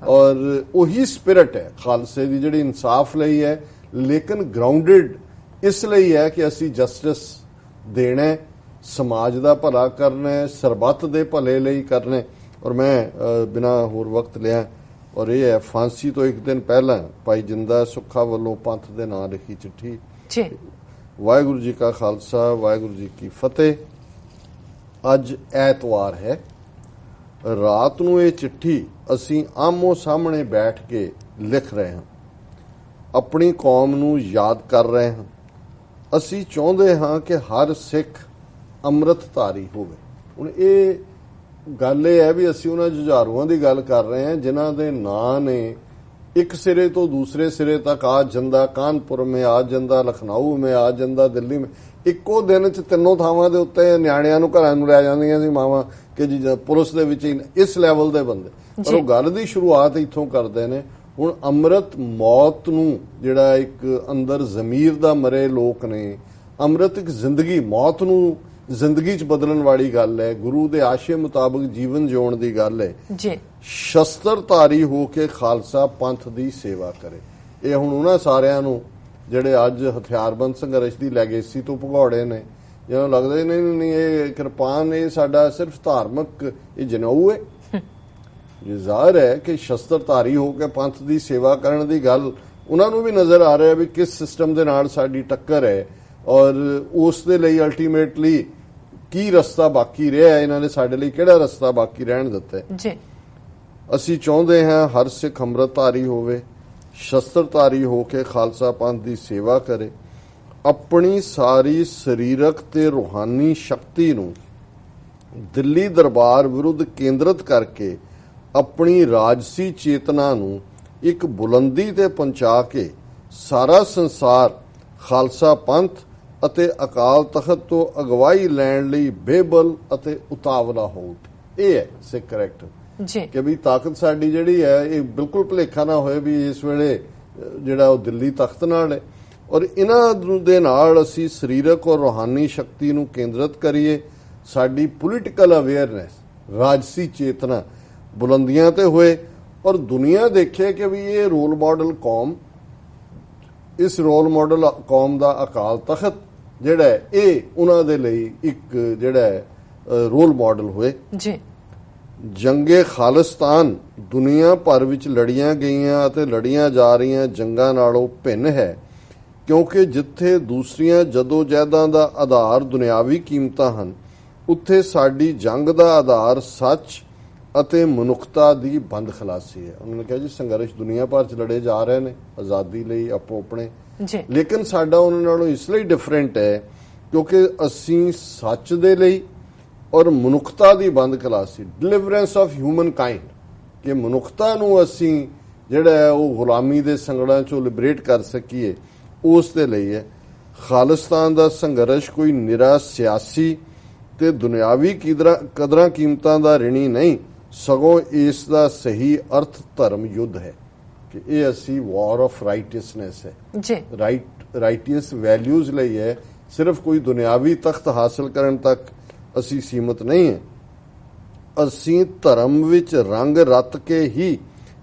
ਔਰ ਉਹੀ ਸਪਿਰਿਟ ਹੈ ਖਾਲਸੇ ਦੀ ਜਿਹੜੀ ਇਨਸਾਫ ਲਈ ਹੈ, ਲੇਕਿਨ ਗਰਾਊਂਡਡ ਇਸ ਲਈ ਹੈ ਕਿ ਅਸੀਂ ਜਸਟਿਸ ਦੇਣਾ, ਸਮਾਜ ਦਾ ਭਲਾ ਕਰਨਾ, ਸਰਬੱਤ ਦੇ ਭਲੇ ਲਈ ਕਰਨਾ। ਔਰ ਮੈਂ ਬਿਨਾਂ ਹੋਰ ਵਕਤ ਲਿਆ ਔਰ ਇਹ ਹੈ ਫਾਂਸੀ ਤੋਂ ਇੱਕ ਦਿਨ ਪਹਿਲਾਂ ਭਾਈ ਜਿੰਦਾ ਸੁੱਖਾ ਵੱਲੋਂ ਪੰਥ ਦੇ ਨਾਂ ਲਿਖੀ ਚਿੱਠੀ। ਵਾਹਿਗੁਰੂ ਜੀ ਕਾ ਖਾਲਸਾ, ਵਾਹਿਗੁਰੂ ਜੀ ਕੀ ਫਤਿਹ। ਅੱਜ ਐਤਵਾਰ ਹੈ, ਰਾਤ ਨੂੰ ਇਹ ਚਿੱਠੀ ਅਸੀਂ ਆਮੋ ਸਾਹਮਣੇ ਬੈਠ ਕੇ ਲਿਖ ਰਹੇ ਹਾਂ, ਆਪਣੀ ਕੌਮ ਨੂੰ ਯਾਦ ਕਰ ਰਹੇ ਹਾਂ। ਅਸੀਂ ਚਾਹੁੰਦੇ ਹਾਂ ਕਿ ਹਰ ਸਿੱਖ ਅੰਮ੍ਰਿਤਧਾਰੀ ਹੋਵੇ। ਹੁਣ ਇਹ ਗੱਲ ਇਹ ਹੈ ਵੀ ਅਸੀਂ ਉਹਨਾਂ ਜੁਝਾਰੂਆਂ ਦੀ ਗੱਲ ਕਰ ਰਹੇ ਹਾਂ ਜਿਨ੍ਹਾਂ ਦੇ ਨਾਂ ਨੇ ਇੱਕ ਸਿਰੇ ਤੋਂ ਦੂਸਰੇ ਸਿਰੇ ਤੱਕ ਆ ਜਾਂਦਾ, ਕਾਨਪੁਰ ਮੇਂ ਆ ਜਾਂਦਾ, ਲਖਨਊ ਮੇਂ ਆ ਜਾਂਦਾ, ਦਿੱਲੀ ਮੇਂ। ਇੱਕੋ ਦਿਨ 'ਚ ਤਿੰਨੋਂ ਥਾਵਾਂ ਦੇ ਉੱਤੇ ਨਿਆਣਿਆਂ ਨੂੰ ਘਰਾਂ ਨੂੰ ਲੈ ਜਾਂਦੀਆਂ ਸੀ ਮਾਵਾਂ ਕਿ ਜੀ ਪੁਲਿਸ ਦੇ ਵਿੱਚ ਇਸ ਲੈਵਲ ਦੇ ਬੰਦੇ। ਪਰ ਉਹ ਗੱਲ ਦੀ ਸ਼ੁਰੂਆਤ ਇੱਥੋਂ ਕਰਦੇ ਨੇ। ਹੁਣ ਅੰਮ੍ਰਿਤ ਮੌਤ ਨੂੰ ਜਿਹੜਾ ਇੱਕ ਅੰਦਰ ਜ਼ਮੀਰ ਦਾ ਮਰੇ ਲੋਕ ਨੇ, ਅੰਮ੍ਰਿਤ ਇੱਕ ਜ਼ਿੰਦਗੀ, ਮੌਤ ਨੂੰ ਜ਼ਿੰਦਗੀ 'ਚ ਬਦਲਣ ਵਾਲੀ ਗੱਲ ਹੈ, ਗੁਰੂ ਦੇ ਆਸ਼ੇ ਮੁਤਾਬਕ ਜੀਵਨ ਜਿਉਣ ਦੀ ਗੱਲ ਹੈ। ਸ਼ਸਤਰਧਾਰੀ ਹੋ ਕੇ ਖਾਲਸਾ ਪੰਥ ਦੀ ਸੇਵਾ ਕਰੇ। ਇਹ ਹੁਣ ਉਹਨਾਂ ਸਾਰਿਆਂ ਨੂੰ ਜਿਹੜੇ ਅੱਜ ਹਥਿਆਰਬੰਦ ਸੰਘਰਸ਼ ਦੀ ਲੈਗੇਸੀ ਤੋਂ ਭਗੌੜੇ ਨੇ, ਜਿਹਨਾਂ ਨੂੰ ਲੱਗਦਾ ਨਹੀਂ ਇਹ ਕਿਰਪਾਨ ਇਹ ਸਾਡਾ ਸਿਰਫ ਧਾਰਮਿਕ ਇਹ ਜਨੇਊ ਹੈ। ਇਹ ਜ਼ਾਹਿਰ ਹੈ ਕਿ ਸ਼ਸਤਰਧਾਰੀ ਹੋ ਕੇ ਪੰਥ ਦੀ ਸੇਵਾ ਕਰਨ ਦੀ ਗੱਲ ਉਹਨਾਂ ਨੂੰ ਵੀ ਨਜ਼ਰ ਆ ਰਿਹਾ ਵੀ ਕਿਸ ਸਿਸਟਮ ਦੇ ਨਾਲ ਸਾਡੀ ਟੱਕਰ ਹੈ ਔਰ ਉਸ ਦੇ ਲਈ ਅਲਟੀਮੇਟਲੀ ਕੀ ਰਸਤਾ ਬਾਕੀ ਰਿਹਾ, ਇਹਨਾਂ ਨੇ ਸਾਡੇ ਲਈ ਕਿਹੜਾ ਰਸਤਾ ਬਾਕੀ ਰਹਿਣ ਦਿੱਤਾ ਜੀ। ਅਸੀਂ ਚਾਹੁੰਦੇ ਹਾਂ ਹਰ ਸਿੱਖ ਅੰਮ੍ਰਿਤਧਾਰੀ ਹੋਵੇ, ਸ਼ਸਤਰਧਾਰੀ ਹੋ ਕੇ ਖਾਲਸਾ ਪੰਥ ਦੀ ਸੇਵਾ ਕਰੇ, ਆਪਣੀ ਸਾਰੀ ਸਰੀਰਕ ਤੇ ਰੂਹਾਨੀ ਸ਼ਕਤੀ ਨੂੰ ਦਿੱਲੀ ਦਰਬਾਰ ਵਿਰੁੱਧ ਕੇਂਦਰਿਤ ਕਰਕੇ ਆਪਣੀ ਰਾਜਸੀ ਚੇਤਨਾ ਨੂੰ ਇੱਕ ਬੁਲੰਦੀ ਤੇ ਪਹੁੰਚਾ ਕੇ ਸਾਰਾ ਸੰਸਾਰ ਖਾਲਸਾ ਪੰਥ ਅਤੇ ਅਕਾਲ ਤਖਤ ਤੋਂ ਅਗਵਾਈ ਲੈਣ ਲਈ ਬੇਬਲ ਅਤੇ ਉਤਾਵਲਾ ਹੋ। ਇਹ ਹੈ ਸਿੱਖ ਕਰੈਕਟਰ ਜੀ ਕਿ ਵੀ ਤਾਕਤ ਸਾਡੀ ਜਿਹੜੀ ਹੈ ਇਹ ਬਿਲਕੁਲ ਭੁਲੇਖਾ ਨਾ ਹੋਏ ਵੀ ਇਸ ਵੇਲੇ ਜਿਹੜਾ ਉਹ ਦਿੱਲੀ ਤਖਤ ਨਾਲ ਹੈ ਔਰ ਇਹਨਾਂ ਦੇ ਨਾਲ ਅਸੀਂ ਸਰੀਰਕ ਔਰ ਰੂਹਾਨੀ ਸ਼ਕਤੀ ਨੂੰ ਕੇਂਦਰਿਤ ਕਰੀਏ। ਸਾਡੀ ਪੋਲੀਟੀਕਲ ਅਵੇਅਰਨੈਸ, ਰਾਜਸੀ ਚੇਤਨਾ ਬੁਲੰਦੀਆਂ ਤੇ ਹੋਏ ਔਰ ਦੁਨੀਆ ਦੇਖੇ ਕਿ ਵੀ ਇਹ ਰੋਲ ਮਾਡਲ ਕੌਮ, ਇਸ ਰੋਲ ਮਾਡਲ ਕੌਮ ਦਾ ਅਕਾਲ ਤਖਤ ਜਿਹੜਾ ਇਹ ਉਹਨਾਂ ਦੇ ਲਈ ਇੱਕ ਜਿਹੜਾ ਰੋਲ ਮਾਡਲ ਹੋਏ ਜੀ। ਜੰਗੇ ਖਾਲਿਸਤਾਨ ਦੁਨੀਆ ਭਰ ਵਿੱਚ ਲੜੀਆਂ ਗਈਆਂ ਅਤੇ ਲੜੀਆਂ ਜਾ ਰਹੀਆਂ ਜੰਗਾਂ ਨਾਲੋਂ ਭਿੰਨ ਹੈ, ਕਿਉਂਕਿ ਜਿੱਥੇ ਦੂਸਰੀਆਂ ਜਦੋਜਹਿਦਾਂ ਦਾ ਆਧਾਰ ਦੁਨਿਆਵੀ ਕੀਮਤਾਂ ਹਨ, ਉੱਥੇ ਸਾਡੀ ਜੰਗ ਦਾ ਆਧਾਰ ਸੱਚ ਅਤੇ ਮਨੁੱਖਤਾ ਦੀ ਬੰਦ ਖਲਾਸੀ ਹੈ। ਉਹਨਾਂ ਨੇ ਕਿਹਾ ਜੀ ਸੰਘਰਸ਼ ਦੁਨੀਆ ਭਰ 'ਚ ਲੜੇ ਜਾ ਰਹੇ ਨੇ ਆਜ਼ਾਦੀ ਲਈ ਆਪੋ ਆਪਣੇ, ਲੇਕਿਨ ਸਾਡਾ ਉਹਨਾਂ ਨਾਲੋਂ ਇਸ ਲਈ ਡਿਫਰੈਂਟ ਹੈ ਕਿਉਂਕਿ ਅਸੀਂ ਸੱਚ ਦੇ ਲਈ ਔਰ ਮਨੁੱਖਤਾ ਦੀ ਬੰਦ ਖਲਾਸੀ, ਡਿਲੀਵਰੈਂਸ ਆਫ ਹਿਊਮਨ ਕਾਈਂਡ, ਕਿ ਮਨੁੱਖਤਾ ਨੂੰ ਅਸੀਂ ਜਿਹੜਾ ਉਹ ਗੁਲਾਮੀ ਦੇ ਸੰਗੜਾਂ 'ਚੋਂ ਲਿਬਰੇਟ ਕਰ ਸਕੀਏ, ਉਸ ਦੇ ਲਈ ਹੈ। ਖਾਲਿਸਤਾਨ ਦਾ ਸੰਘਰਸ਼ ਕੋਈ ਨਿਰਾ ਸਿਆਸੀ ਤੇ ਦੁਨਿਆਵੀ ਕਦਰਾਂ ਕੀਮਤਾਂ ਦਾ ਰਿਣੀ ਨਹੀਂ, ਸਗੋਂ ਇਸ ਦਾ ਸਹੀ ਅਰਥ ਧਰਮ ਯੁੱਧ ਹੈ ਕਿ ਇਹ ਅਸੀਂ ਵਾਰ ਆਫ ਰਾਈਟਸਨੈਸ ਹੈ ਜੀ, ਰਾਈਟੀਅਸ ਵੈਲਿਊਜ਼ ਲਈ ਹੈ। ਸਿਰਫ ਕੋਈ ਦੁਨਿਆਵੀ ਤਖਤ ਹਾਸਲ ਕਰਨ ਤੱਕ ਅਸੀਂ ਸੀਮਤ ਨਹੀਂ ਹੈ। ਅਸੀਂ ਧਰਮ ਵਿੱਚ ਰੰਗ ਰੱਤ ਕੇ ਹੀ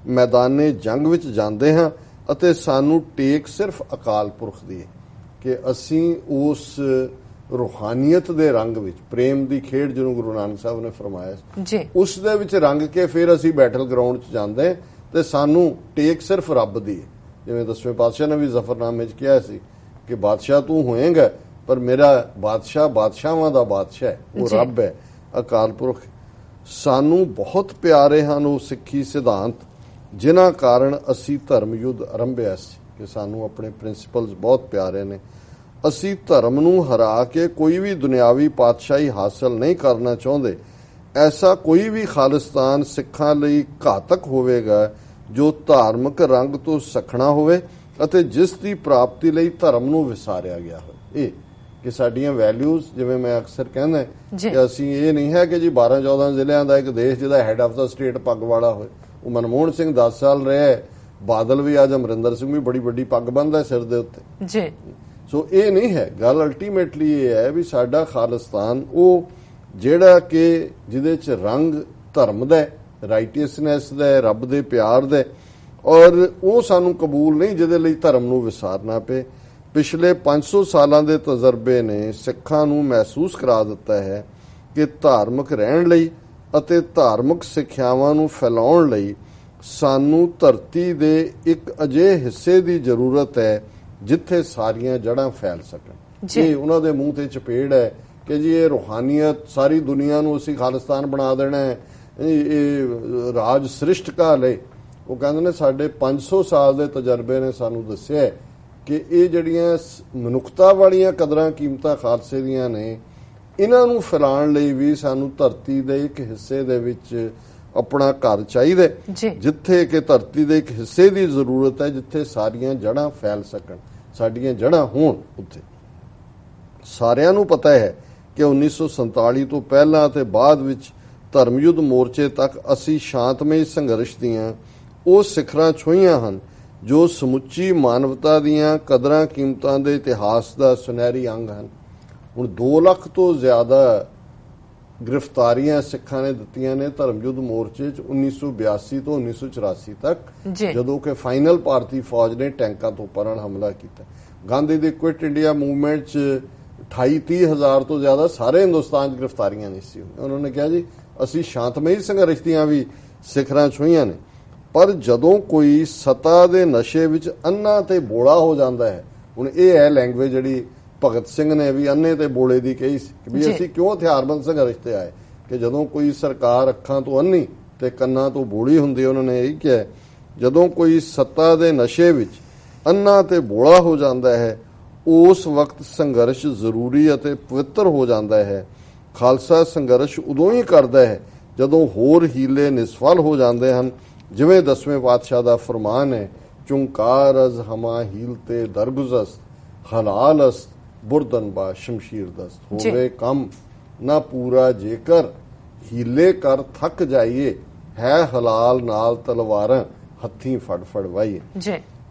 ਮੈਦਾਨੇ ਜੰਗ ਵਿੱਚ ਜਾਂਦੇ ਹਾਂ ਅਤੇ ਸਾਨੂੰ ਟੇਕ ਸਿਰਫ ਅਕਾਲ ਪੁਰਖ ਦੀ ਹੈ ਕਿ ਅਸੀਂ ਉਸ ਰੂਹਾਨੀਅਤ ਦੇ ਰੰਗ ਵਿੱਚ, ਪ੍ਰੇਮ ਦੀ ਖੇਡ ਜਿਹਨੂੰ ਗੁਰੂ ਨਾਨਕ ਸਾਹਿਬ ਨੇ ਫਰਮਾਇਆ ਜੀ, ਉਸ ਦੇ ਵਿੱਚ ਰੰਗ ਕੇ ਫਿਰ ਅਸੀਂ ਬੈਟਲ ਗਰਾਊਂਡ 'ਚ ਜਾਂਦੇ ਤੇ ਸਾਨੂੰ ਟੇਕ ਸਿਰਫ ਰੱਬ ਦੀ ਹੈ। ਜਿਵੇਂ 10ਵੇਂ ਪਾਤਸ਼ਾਹ ਨੇ ਵੀ ਜ਼ਫਰਨਾਮੇ 'ਚ ਕਿਹਾ ਸੀ ਕਿ ਬਾਦਸ਼ਾਹ ਤੂੰ ਹੋਏਗਾ ਪਰ ਮੇਰਾ ਬਾਦਸ਼ਾਹ ਬਾਦਸ਼ਾਹਾਂ ਦਾ ਬਾਦਸ਼ਾਹ ਹੈ, ਉਹ ਰੱਬ ਹੈ, ਅਕਾਲ ਪੁਰਖ। ਸਾਨੂੰ ਬਹੁਤ ਪਿਆਰੇ ਹਨ ਉਹ ਸਿੱਖੀ ਸਿਧਾਂਤ ਜਿਨ੍ਹਾਂ ਕਾਰਨ ਅਸੀਂ ਧਰਮ ਯੁੱਧ ਆਰੰਭਿਆ ਸੀ, ਕਿ ਸਾਨੂੰ ਆਪਣੇ ਪ੍ਰਿੰਸੀਪਲਸ ਬਹੁਤ ਪਿਆਰੇ ਨੇ। ਅਸੀਂ ਧਰਮ ਨੂੰ ਹਰਾ ਕੇ ਕੋਈ ਵੀ ਦੁਨਿਆਵੀ ਪਾਤਸ਼ਾਹੀ ਹਾਸਲ ਨਹੀਂ ਕਰਨਾ ਚਾਹੁੰਦੇ। ਐਸਾ ਕੋਈ ਵੀ ਖਾਲਿਸਤਾਨ ਸਿੱਖਾਂ ਲਈ ਘਾਤਕ ਹੋਵੇਗਾ ਜੋ ਧਾਰਮਿਕ ਰੰਗ ਤੋਂ ਸਖਣਾ ਹੋਵੇ ਅਤੇ ਜਿਸ ਦੀ ਪ੍ਰਾਪਤੀ ਲਈ ਧਰਮ ਨੂੰ ਵਿਸਾਰਿਆ ਗਿਆ ਹੋਵੇ। ਇਹ ਕਿ ਸਾਡੀਆਂ ਵੈਲਿਊਜ਼, ਜਿਵੇਂ ਮੈਂ ਅਕਸਰ ਕਹਿੰਦਾ ਕਿ ਅਸੀਂ ਇਹ ਨਹੀਂ ਹੈ ਕਿ ਜੀ 12-14 ਜ਼ਿਲ੍ਹਿਆਂ ਦਾ ਇੱਕ ਦੇਸ਼ ਜਿਹਦਾ ਹੈਡ ਆਫ ਦਾ ਸਟੇਟ ਪੱਗ ਵਾਲਾ ਹੋਏ। ਉਹ ਮਨਮੋਹਨ ਸਿੰਘ 10 ਸਾਲ ਰਿਹਾ, ਬਾਦਲ ਵੀ, ਅੱਜ ਅਮਰਿੰਦਰ ਸਿੰਘ ਵੀ ਬੜੀ ਵੱਡੀ ਪੱਗ ਬੰਨ੍ਹਦਾ ਸਿਰ ਦੇ ਉੱਤੇ ਜੀ। ਸੋ ਇਹ ਨਹੀਂ ਹੈ ਗੱਲ। ਅਲਟੀਮੇਟਲੀ ਇਹ ਹੈ ਵੀ ਸਾਡਾ ਖਾਲਿਸਤਾਨ ਉਹ ਜਿਹੜਾ ਕਿ ਜਿਹਦੇ 'ਚ ਰੰਗ ਧਰਮ ਦਾ, ਰਾਈਟੀਅਸਨੈਸ ਦਾ, ਰੱਬ ਦੇ ਪਿਆਰ ਦਾ, ਔਰ ਉਹ ਸਾਨੂੰ ਕਬੂਲ ਨਹੀਂ ਜਿਹਦੇ ਲਈ ਧਰਮ ਨੂੰ ਵਿਸਾਰਨਾ ਪਏ। ਪਿਛਲੇ 500 ਸਾਲਾਂ ਦੇ ਤਜਰਬੇ ਨੇ ਸਿੱਖਾਂ ਨੂੰ ਮਹਿਸੂਸ ਕਰਾ ਦਿੱਤਾ ਹੈ ਕਿ ਧਾਰਮਿਕ ਰਹਿਣ ਲਈ ਅਤੇ ਧਾਰਮਿਕ ਸਿੱਖਿਆਵਾਂ ਨੂੰ ਫੈਲਾਉਣ ਲਈ ਸਾਨੂੰ ਧਰਤੀ ਦੇ ਇੱਕ ਅਜਿਹੇ ਹਿੱਸੇ ਦੀ ਜ਼ਰੂਰਤ ਹੈ ਜਿੱਥੇ ਸਾਰੀਆਂ ਜੜ੍ਹਾਂ ਫੈਲ ਸਕਣ। ਇਹ ਉਹਨਾਂ ਦੇ ਮੂੰਹ ਤੇ ਚਪੇੜ ਹੈ ਕਿ ਜੀ ਇਹ ਰੂਹਾਨੀਅਤ, ਸਾਰੀ ਦੁਨੀਆ ਨੂੰ ਅਸੀਂ ਖਾਲਿਸਤਾਨ ਬਣਾ ਦੇਣਾ ਹੈ, ਇਹ ਰਾਜ ਸ੍ਰਿਸ਼ਟਕਾ ਲਈ। ਉਹ ਕਹਿੰਦੇ ਨੇ ਸਾਡੇ 500 ਸਾਲ ਦੇ ਤਜਰਬੇ ਨੇ ਸਾਨੂੰ ਦੱਸਿਆ ਕਿ ਇਹ ਜਿਹੜੀਆਂ ਮਨੁੱਖਤਾ ਵਾਲੀਆਂ ਕਦਰਾਂ ਕੀਮਤਾਂ ਖਾਲਸੇ ਦੀਆਂ ਨੇ, ਇਹਨਾਂ ਨੂੰ ਫੈਲਾਉਣ ਲਈ ਵੀ ਸਾਨੂੰ ਧਰਤੀ ਦੇ ਇੱਕ ਹਿੱਸੇ ਦੇ ਵਿੱਚ ਆਪਣਾ ਘਰ ਚਾਹੀਦਾ, ਜਿੱਥੇ ਕਿ ਧਰਤੀ ਦੇ ਇੱਕ ਹਿੱਸੇ ਦੀ ਜ਼ਰੂਰਤ ਹੈ ਜਿੱਥੇ ਸਾਰੀਆਂ ਜੜ੍ਹਾਂ ਫੈਲ ਸਕਣ, ਸਾਡੀਆਂ ਜੜ੍ਹਾਂ ਹੋਣ ਉੱਥੇ। ਸਾਰਿਆਂ ਨੂੰ ਪਤਾ ਹੈ ਕਿ 1947 ਤੋਂ ਪਹਿਲਾਂ ਤੇ ਬਾਅਦ ਵਿੱਚ ਧਰਮ ਯੁੱਧ ਮੋਰਚੇ ਤੱਕ ਅਸੀਂ ਸ਼ਾਂਤਮਈ ਸੰਘਰਸ਼ ਦੀਆਂ ਉਹ ਸਿਖਰਾਂ ਛੂਹੀਆਂ ਹਨ ਜੋ ਸਮੁੱਚੀ ਮਾਨਵਤਾ ਦੀਆਂ ਕਦਰਾਂ ਕੀਮਤਾਂ ਦੇ ਇਤਿਹਾਸ ਦਾ ਸੁਨਹਿਰੀ ਅੰਗ ਹਨ। ਹੁਣ 2 ਲੱਖ ਤੋਂ ਜ਼ਿਆਦਾ ਗ੍ਰਿਫਤਾਰੀਆਂ ਸਿੱਖਾਂ ਨੇ ਦਿੱਤੀਆਂ ਨੇ ਧਰਮ ਯੁੱਧ ਮੋਰਚੇ 'ਚ 1982 ਤੋਂ 1984 ਤੱਕ, ਜਦੋਂ ਕਿ ਫਾਈਨਲ ਭਾਰਤੀ ਫੌਜ ਨੇ ਟੈਂਕਾਂ ਤੋਂ ਪਰਾਂ ਹਮਲਾ ਕੀਤਾ। ਗਾਂਧੀ ਦੀ ਕੁਇਟ ਇੰਡੀਆ ਮੂਵਮੈਂਟ 'ਚ 28-30 ਹਜ਼ਾਰ ਤੋਂ ਜ਼ਿਆਦਾ ਸਾਰੇ ਹਿੰਦੁਸਤਾਨ 'ਚ ਗ੍ਰਿਫਤਾਰੀਆਂ ਨਹੀਂ ਸੀ। ਉਹਨਾਂ ਨੇ ਕਿਹਾ ਜੀ ਅਸੀਂ ਸ਼ਾਂਤਮਈ ਸੰਘਰਸ਼ ਦੀਆਂ ਵੀ ਸਿਖਰਾਂ ਛੂਹੀਆਂ ਨੇ, ਪਰ ਜਦੋਂ ਕੋਈ ਸੱਤਾ ਦੇ ਨਸ਼ੇ ਵਿੱਚ ਅੰਨਾ ਤੇ ਬੋਲਾ ਹੋ ਜਾਂਦਾ ਹੈ, ਹੁਣ ਇਹ ਹੈ ਲੈਂਗੁਏਜ ਜਿਹੜੀ ਭਗਤ ਸਿੰਘ ਨੇ ਵੀ ਅੰਨੇ ਤੇ ਬੋਲੇ ਦੀ ਕਹੀ ਸੀ ਕਿ ਵੀ ਅਸੀਂ ਕਿਉਂ ਹਥਿਆਰਬੰਦ ਸੰਘਰਸ਼ ਤੇ ਆਏ, ਕਿ ਜਦੋਂ ਕੋਈ ਸਰਕਾਰ ਅੱਖਾਂ ਤੋਂ ਅੰਨੀ ਤੇ ਕੰਨਾਂ ਤੋਂ ਬੋਲੀ ਹੁੰਦੀ। ਉਹਨਾਂ ਨੇ ਇਹ ਕਿਹਾ ਜਦੋਂ ਕੋਈ ਸੱਤਾ ਦੇ ਨਸ਼ੇ ਵਿੱਚ ਅੰਨਾ ਤੇ ਬੋਲਾ ਹੋ ਜਾਂਦਾ ਹੈ, ਉਸ ਵਕਤ ਸੰਘਰਸ਼ ਜ਼ਰੂਰੀ ਅਤੇ ਪਵਿੱਤਰ ਹੋ ਜਾਂਦਾ ਹੈ। ਖਾਲਸਾ ਸੰਘਰਸ਼ ਉਦੋਂ ਹੀ ਕਰਦਾ ਹੈ ਜਦੋਂ ਹੋਰ ਹੀਲੇ ਨਿਸਫਲ ਹੋ ਜਾਂਦੇ ਹਨ, ਜਿਵੇਂ 10ਵੇਂ ਪਾਤਸ਼ਾਹ ਦਾ ਫਰਮਾਨ ਹੈ, ਚੁੰਕਾਰ ਅਜ਼ ਹਮਾ ਹੀਲ ਤੇ ਦਰਗੁਜ਼ਸਤ, ਹਲਾਲ ਅਸਤ ਬੁਰਦਨ ਬਾ ਸ਼ਮਸ਼ੀਰ ਦਸਤ। ਹੋਵੇ ਕੰਮ ਨਾ ਪੂਰਾ ਜੇਕਰ ਹੀਲੇ ਕਰ ਥੱਕ ਜਾਈਏ, ਹੈ ਹਲਾਲ ਨਾਲ ਤਲਵਾਰਾਂ ਹੱਥੀਂ ਫੜ ਫੜ ਵਾਈਏ।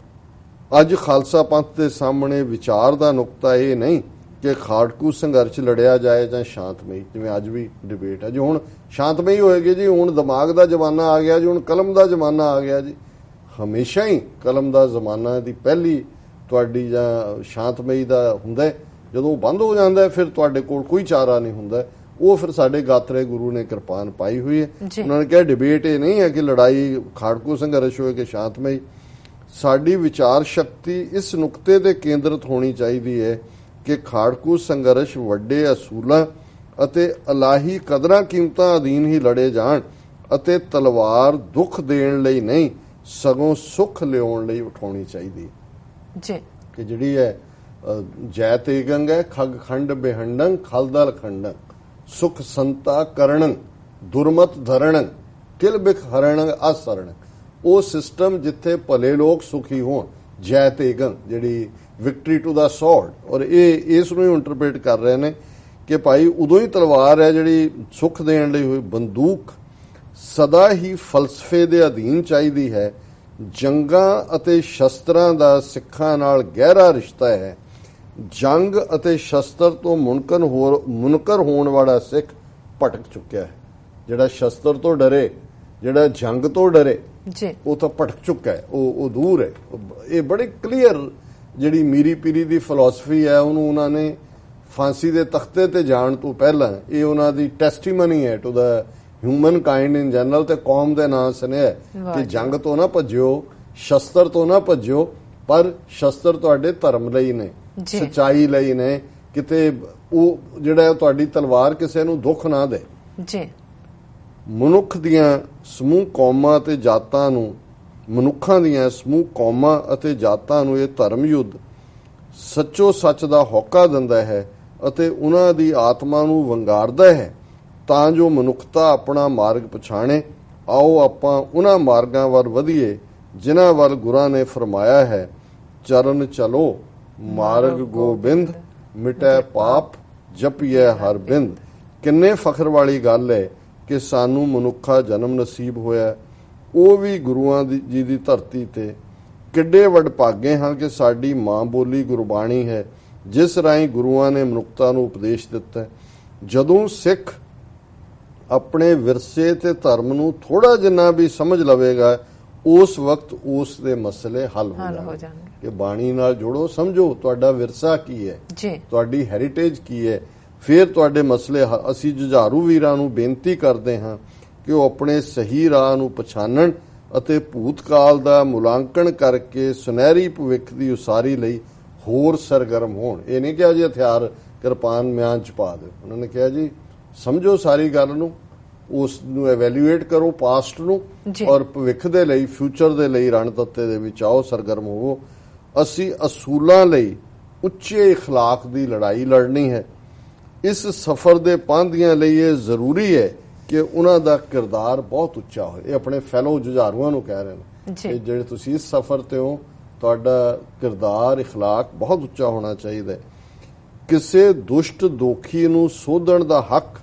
ਅੱਜ ਖਾਲਸਾ ਪੰਥ ਦੇ ਸਾਹਮਣੇ ਵਿਚਾਰ ਦਾ ਨੁਕਤਾ ਇਹ ਨਹੀਂ ਕਿ ਖਾੜਕੂ ਸੰਘਰਸ਼ ਲੜਿਆ ਜਾਏ ਜਾਂ ਸ਼ਾਂਤਮਈ, ਜਿਵੇਂ ਅੱਜ ਵੀ ਡਿਬੇਟ ਹੈ ਜੀ ਹੁਣ ਸ਼ਾਂਤਮਈ ਹੋਏਗੀ ਜੀ, ਹੁਣ ਦਿਮਾਗ ਦਾ ਜ਼ਮਾਨਾ ਆ ਗਿਆ ਜੀ, ਹੁਣ ਕਲਮ ਦਾ ਜ਼ਮਾਨਾ ਆ ਗਿਆ ਜੀ। ਹਮੇਸ਼ਾ ਹੀ ਕਲਮ ਦਾ ਜ਼ਮਾਨਾ ਦੀ ਪਹਿਲੀ ਤੁਹਾਡੀ ਜਾਂ ਸ਼ਾਂਤਮਈ ਦਾ ਹੁੰਦਾ, ਜਦੋਂ ਬੰਦ ਹੋ ਜਾਂਦਾ ਫਿਰ ਤੁਹਾਡੇ ਕੋਲ ਕੋਈ ਚਾਰਾ ਨਹੀਂ ਹੁੰਦਾ। ਉਹ ਫਿਰ ਸਾਡੇ ਗਾਤਰੇ ਗੁਰੂ ਨੇ ਕਿਰਪਾਨ ਪਾਈ ਹੋਈ ਹੈ। ਉਹਨਾਂ ਨੇ ਕਿਹਾ ਡਿਬੇਟ ਇਹ ਨਹੀਂ ਹੈ ਕਿ ਲੜਾਈ ਖਾੜਕੂ ਸੰਘਰਸ਼ ਹੋਏ ਕਿ ਸ਼ਾਂਤਮਈ। ਸਾਡੀ ਵਿਚਾਰ ਸ਼ਕਤੀ ਇਸ ਨੁਕਤੇ ਤੇ ਕੇਂਦਰਿਤ ਹੋਣੀ ਚਾਹੀਦੀ ਹੈ ਕਿ ਖਾੜਕੂ ਸੰਘਰਸ਼ ਵੱਡੇ ਅਸੂਲਾਂ ਅਤੇ ਇਲਾਹੀ ਕਦਰਾਂ ਕੀਮਤਾਂ ਅਧੀਨ ਹੀ ਲੜੇ ਜਾਣ ਅਤੇ ਤਲਵਾਰ ਦੁੱਖ ਦੇਣ ਲਈ ਨਹੀਂ ਸਗੋਂ ਸੁੱਖ ਲਿਆਉਣ ਲਈ ਉਠਾਉਣੀ ਚਾਹੀਦੀ ਜੀ। ਕਿ ਜਿਹੜੀ ਹੈ ਜੈ ਤੇਗੰਗ ਹੈ ਖਗ ਖੰਡ ਬਿਹੰਡੰ ਖਲਦਲ ਖੰਡੰ ਸੁਖ ਸੰਤਾ ਕਰਣੰ ਦੁਰਮਤ ਧਰਣੰ ਕਿਲ ਬਿਖ ਹਰਣੰ ਅਸਰਣ। ਉਹ ਸਿਸਟਮ ਜਿੱਥੇ ਭਲੇ ਲੋਕ ਸੁਖੀ ਹੋਣ, ਜੈ ਤੇਗੰਗ ਜਿਹੜੀ ਵਿਕਟਰੀ ਟੂ ਦਾ ਸੌਰਡ। ਔਰ ਇਹ ਇਸ ਨੂੰ ਹੀ ਇੰਟਰਪ੍ਰੀਟ ਕਰ ਰਹੇ ਨੇ ਕਿ ਭਾਈ ਉਦੋਂ ਹੀ ਤਲਵਾਰ ਹੈ ਜਿਹੜੀ ਸੁੱਖ ਦੇਣ ਲਈ ਹੋਈ। ਬੰਦੂਕ ਸਦਾ ਹੀ ਫਲਸਫੇ ਦੇ ਅਧੀਨ ਚਾਹੀਦੀ ਹੈ। ਜੰਗਾਂ ਅਤੇ ਸ਼ਸਤਰਾਂ ਦਾ ਸਿੱਖਾਂ ਨਾਲ ਗਹਿਰਾ ਰਿਸ਼ਤਾ ਹੈ। ਜੰਗ ਅਤੇ ਸ਼ਸਤਰ ਤੋਂ ਮੁਨਕਰ ਹੋਣ ਵਾਲਾ ਸਿੱਖ ਭਟਕ ਚੁੱਕਿਆ ਹੈ। ਜਿਹੜਾ ਸ਼ਸਤਰ ਤੋਂ ਡਰੇ, ਜਿਹੜਾ ਜੰਗ ਤੋਂ ਡਰੇ, ਉਹ ਤਾਂ ਭਟਕ ਚੁੱਕਾ ਹੈ, ਉਹ ਦੂਰ ਹੈ। ਇਹ ਬੜੀ ਕਲੀਅਰ ਜਿਹੜੀ ਮੀਰੀ ਪੀਰੀ ਦੀ ਫਿਲਾਸਫੀ ਹੈ, ਉਹਨੂੰ ਉਹਨਾਂ ਨੇ ਫਾਂਸੀ ਦੇ ਤਖਤੇ ਤੇ ਜਾਣ ਤੋਂ ਪਹਿਲਾਂ ਇਹ ਉਹਨਾਂ ਦੀ ਟੈਸਟੀਮਨੀ ਹੈ to the humankind in general ਤੇ ਕੌਮ ਦੇ ਨਾਂ ਸੁਣਿਆ ਕਿ ਜੰਗ ਤੋਂ ਨਾ ਭੱਜਿਓ, ਸ਼ਸਤਰ ਤੋਂ ਨਾ ਭੱਜਿਓ, ਪਰ ਸ਼ਸਤਰ ਤੁਹਾਡੇ ਧਰਮ ਲਈ ਨੇ, ਸੱਚਾਈ ਲਈ ਨੇ, ਕਿਤੇ ਉਹ ਜਿਹੜਾ ਤੁਹਾਡੀ ਤਲਵਾਰ ਕਿਸੇ ਨੂੰ ਦੁੱਖ ਨਾ ਦੇ। ਮਨੁੱਖਾਂ ਦੀਆਂ ਸਮੂਹ ਕੌਮਾਂ ਅਤੇ ਜਾਤਾਂ ਨੂੰ ਇਹ ਧਰਮ ਯੁੱਧ ਸੱਚੋ ਸੱਚ ਦਾ ਹੋਕਾ ਦਿੰਦਾ ਹੈ ਅਤੇ ਉਹਨਾਂ ਦੀ ਆਤਮਾ ਨੂੰ ਵੰਗਾਰਦਾ ਹੈ ਤਾਂ ਜੋ ਮਨੁੱਖਤਾ ਆਪਣਾ ਮਾਰਗ ਪਛਾਣੇ। ਆਓ ਆਪਾਂ ਉਹਨਾਂ ਮਾਰਗਾਂ ਵੱਲ ਵਧੀਏ ਜਿਨ੍ਹਾਂ ਵੱਲ ਗੁਰਾਂ ਨੇ ਫਰਮਾਇਆ ਹੈ, ਚਰਨ ਚਲੋ ਮਾਰਗ ਗੋਬਿੰਦ, ਮਿਟੈ ਪਾਪ ਜਪੀਐ ਹਰ ਬਿੰਦ। ਕਿੰਨੇ ਫਖਰ ਵਾਲੀ ਗੱਲ ਹੈ ਕਿ ਸਾਨੂੰ ਮਨੁੱਖਾ ਜਨਮ ਨਸੀਬ ਹੋਇਆ, ਉਹ ਵੀ ਗੁਰੂਆਂ ਜੀ ਦੀ ਧਰਤੀ ਤੇ। ਕਿੱਡੇ ਵਡਭਾਗੇ ਹਾਂ ਕਿ ਸਾਡੀ ਮਾਂ ਬੋਲੀ ਗੁਰਬਾਣੀ ਹੈ, ਜਿਸ ਰਾਹੀਂ ਗੁਰੂਆਂ ਨੇ ਮਨੁੱਖਤਾ ਨੂੰ ਉਪਦੇਸ਼ ਦਿੱਤਾ ਹੈ। ਜਦੋਂ ਸਿੱਖ ਆਪਣੇ ਵਿਰਸੇ ਤੇ ਧਰਮ ਨੂੰ ਥੋੜਾ ਜਿੰਨਾ ਵੀ ਸਮਝ ਲਵੇਗਾ, ਉਸ ਵਕਤ ਉਸ ਦੇ ਮਸਲੇ ਹੱਲ ਹੋ ਜਾਣਗੇ। ਕਿ ਬਾਣੀ ਨਾਲ ਜੋੜੋ, ਸਮਝੋ ਤੁਹਾਡਾ ਵਿਰਸਾ ਕੀ ਹੈ, ਤੁਹਾਡੀ ਹੈਰੀਟੇਜ ਕੀ ਹੈ, ਫਿਰ ਤੁਹਾਡੇ ਮਸਲੇ। ਅਸੀਂ ਜੁਝਾਰੂ ਵੀਰਾਂ ਨੂੰ ਬੇਨਤੀ ਕਰਦੇ ਹਾਂ ਕਿ ਉਹ ਆਪਣੇ ਸਹੀ ਰਾਹ ਨੂੰ ਪਛਾਣਨ ਅਤੇ ਭੂਤਕਾਲ ਦਾ ਮੁਲਾਂਕਣ ਕਰਕੇ ਸੁਨਹਿਰੀ ਭਵਿੱਖ ਦੀ ਉਸਾਰੀ ਲਈ ਹੋਰ ਸਰਗਰਮ ਹੋਣ। ਇਹ ਨਹੀਂ ਕਿਹਾ ਜੀ ਹਥਿਆਰ ਕਿਰਪਾਨ ਮਿਆਨ ਚ ਪਾ ਦਿਓ, ਉਹਨਾਂ ਨੇ ਕਿਹਾ ਜੀ ਸਮਝੋ ਸਾਰੀ ਗੱਲ ਨੂੰ, ਉਸ ਨੂੰ ਐਵੈਲੂਏਟ ਕਰੋ ਪਾਸਟ ਨੂੰ, ਔਰ ਭਵਿੱਖ ਦੇ ਲਈ, ਫਿਊਚਰ ਦੇ ਲਈ ਰਣਤੱਤੇ ਦੇ ਵਿੱਚ ਆਓ, ਸਰਗਰਮ ਹੋਵੋ। ਅਸੀਂ ਅਸੂਲਾਂ ਲਈ ਉੱਚੇ ਇਖਲਾਕ ਦੀ ਲੜਾਈ ਲੜਨੀ ਹੈ। ਇਸ ਸਫ਼ਰ ਦੇ ਪਾਂਧਿਆਂ ਲਈ ਇਹ ਜ਼ਰੂਰੀ ਹੈ ਕਿ ਉਹਨਾਂ ਦਾ ਕਿਰਦਾਰ ਬਹੁਤ ਉੱਚਾ ਹੋਏ। ਇਹ ਆਪਣੇ ਫੈਲੋ ਜੁਝਾਰੂਆਂ ਨੂੰ ਕਹਿ ਰਹੇ ਨੇ ਕਿ ਜਿਹੜੇ ਤੁਸੀਂ ਇਸ ਸਫ਼ਰ ਤੇ ਹੋ, ਤੁਹਾਡਾ ਕਿਰਦਾਰ ਇਖਲਾਕ ਬਹੁਤ ਉੱਚਾ ਹੋਣਾ ਚਾਹੀਦਾ ਹੈ। ਕਿਸੇ ਦੁਸ਼ਟ ਦੋਖੀ ਨੂੰ ਸੋਧਣ ਦਾ ਹੱਕ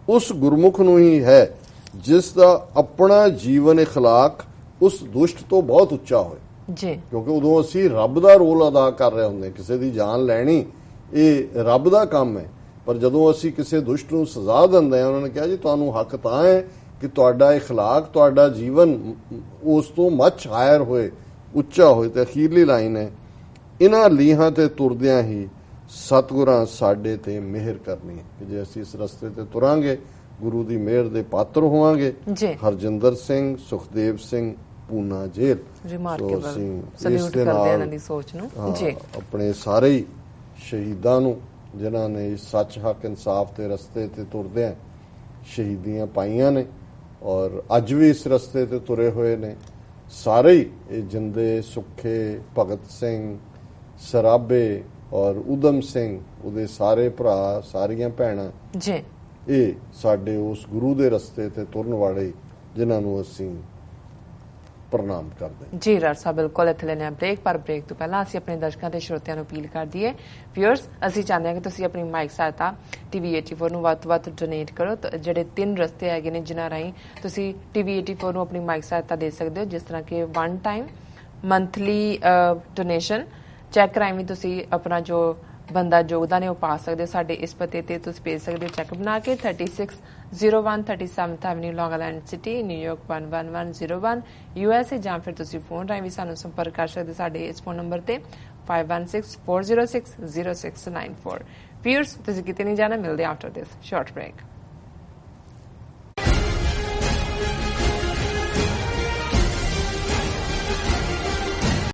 ਉਸ ਗੁਰਮੁਖ ਨੂੰ ਹੀ ਹੈ ਜਿਸ ਦਾ ਆਪਣਾ ਜੀਵਨ ਇਖਲਾਕ ਉਸ ਦੁਸ਼ਟ ਤੋਂ ਬਹੁਤ ਉੱਚਾ ਹੋਏ ਜੀ। ਕਿਉਂਕਿ ਉਦੋਂ ਅਸੀਂ ਰੱਬ ਦਾ ਰੋਲ ਅਦਾ ਕਰ ਰਹੇ ਹੁੰਦੇ। ਕਿਸੇ ਦੀ ਜਾਨ ਲੈਣੀ ਇਹ ਰੱਬ ਦਾ ਕੰਮ ਹੈ, ਪਰ ਜਦੋਂ ਅਸੀਂ ਕਿਸੇ ਦੁਸ਼ਟ ਨੂੰ ਸਜ਼ਾ ਦਿੰਦੇ ਹਾਂ, ਉਹਨਾਂ ਨੇ ਕਿਹਾ ਜੀ ਤੁਹਾਨੂੰ ਹੱਕ ਤਾਂ ਹੈ ਕਿ ਤੁਹਾਡਾ ਇਖਲਾਕ, ਤੁਹਾਡਾ ਜੀਵਨ ਉਸ ਤੋਂ ਮੱਚ ਹਾਇਰ ਹੋਏ, ਉੱਚਾ ਹੋਏ। ਤੇ ਅਖੀਰਲੀ ਲਾਈਨ ਹੈ, ਇਹਨਾਂ ਲੀਹਾਂ ਤੇ ਤੁਰਦਿਆਂ ਹੀ ਸਤਿਗੁਰਾਂ ਸਾਡੇ ਤੇ ਮਿਹਰ ਕਰਨੀ ਹੈ। ਕਿ ਜੇ ਅਸੀਂ ਇਸ ਰਸਤੇ ਤੇ ਤੁਰਾਂਗੇ, ਗੁਰੂ ਦੀ ਮਿਹਰ ਦੇ ਪਾਤਰ ਹੋਵਾਂਗੇ। ਹਰਜਿੰਦਰ ਸਿੰਘ, ਸੁਖਦੇਵ ਸਿੰਘ, ਪੂਨਾ ਜੇਲ੍ਹ। ਸਲੂਟ ਕਰਦੇ ਹਾਂ ਇਹਨਾਂ ਦੀ ਸੋਚ ਨੂੰ ਜੀ। ਆਪਣੇ ਸਾਰੇ ਹੀ ਸ਼ਹੀਦਾਂ ਨੂੰ ਜਿਨ੍ਹਾਂ ਨੇ ਸੱਚ, ਹੱਕ, ਇਨਸਾਫ ਦੇ ਰਸਤੇ ਤੇ ਤੁਰਦਿਆਂ ਸ਼ਹੀਦੀਆਂ ਪਾਈਆਂ ਨੇ ਔਰ ਅੱਜ ਵੀ ਇਸ ਰਸਤੇ ਤੇ ਤੁਰੇ ਹੋਏ ਨੇ, ਸਾਰੇ ਹੀ ਇਹ ਜਿੰਦੇ, ਸੁੱਖੇ, ਭਗਤ ਸਿੰਘ, ਸਰਾਬੇ ਔਰ ਉਦਮ ਸਿੰਘ, ਉਹਦੇ ਸਾਰੇ ਭਰਾ, ਸਾਰੀਆਂ ਭੈਣਾਂ ਜੀ, ਇਹ ਸਾਡੇ ਉਸ ਗੁਰੂ ਦੇ ਰਸਤੇ ਤੇ ਤੁਰਨ ਵਾਲੇ ਜਿਨ੍ਹਾਂ ਨੂੰ ਅਸੀਂ ਪ੍ਰਣਾਮ ਕਰਦੇ ਜੀ। ਰਾਜ ਸਾਹਿਬ ਬਿਲਕੁਲ ਇੱਥੇ ਲੈਣੇ ਬ੍ਰੇਕ, ਪਰ ਬ੍ਰੇਕ ਤੋਂ ਪਹਿਲਾਂ ਅਸੀਂ ਆਪਣੇ ਦਰਸ਼ਕਾਂ ਤੇ ਸਰੋਤਿਆਂ ਨੂੰ ਅਪੀਲ ਕਰ ਦਈਏ। ਵਿਊਅਰਸ, ਅਸੀਂ ਚਾਹੁੰਦੇ ਹਾਂ ਕਿ ਤੁਸੀਂ ਆਪਣੀ ਮਾਈਕ ਸਹਾਇਤਾ TV84 ਨੂੰ ਵੱਧ ਤੋਂ ਵੱਧ ਡੋਨੇਟ ਕਰੋ। ਜਿਹੜੇ 3 ਰਸਤੇ ਹੈਗੇ ਨੇ ਜਿਨ੍ਹਾਂ ਰਾਹੀਂ ਤੁਸੀਂ TV84 ਨੂੰ ਆਪਣੀ ਮਾਈਕ ਸਹਾਇਤਾ ਦੇ ਸਕਦੇ ਹੋ, ਜਿਸ ਤਰ੍ਹਾਂ ਕਿ 1 ਟਾਈਮ ਮੰਥਲੀ ਡੋਨੇਸ਼ਨ, ਚੈੱਕ ਰਾਹੀਂ ਵੀ ਤੁਸੀਂ ਆਪਣਾ ਜੋ ਬੰਦਾ ਯੋਗਦਾਨ ਹੈ ਉਹ ਪਾ ਸਕਦੇ ਹੋ। ਸਾਡੇ ਇਸ ਪਤੇ ਤੇ ਤੁਸੀਂ ਭੇਜ ਸਕਦੇ ਹੋ ਚੈੱਕ ਬਣਾ ਕੇ 3601 37th ਐਵਨਿਊ, ਲੌਂਗ ਆਈਲੈਂਡ ਸਿਟੀ, ਨਿਊਯਾਰਕ 11101 USA, ਜਾਂ ਫਿਰ ਤੁਸੀਂ ਫੋਨ ਰਾਹੀਂ ਵੀ ਸਾਨੂੰ ਸੰਪਰਕ ਕਰ ਸਕਦੇ ਸਾਡੇ ਇਸ ਫੋਨ ਨੰਬਰ ਤੇ 5164060694। ਵੀਅਰਸ, ਤੁਸੀਂ ਕਿਤੇ ਨਹੀਂ ਜਾਣਾ, ਮਿਲਦੇ ਆਫਟਰ ਦਿਸ ਸ਼ਾਰਟ ਬ੍ਰੇਕ।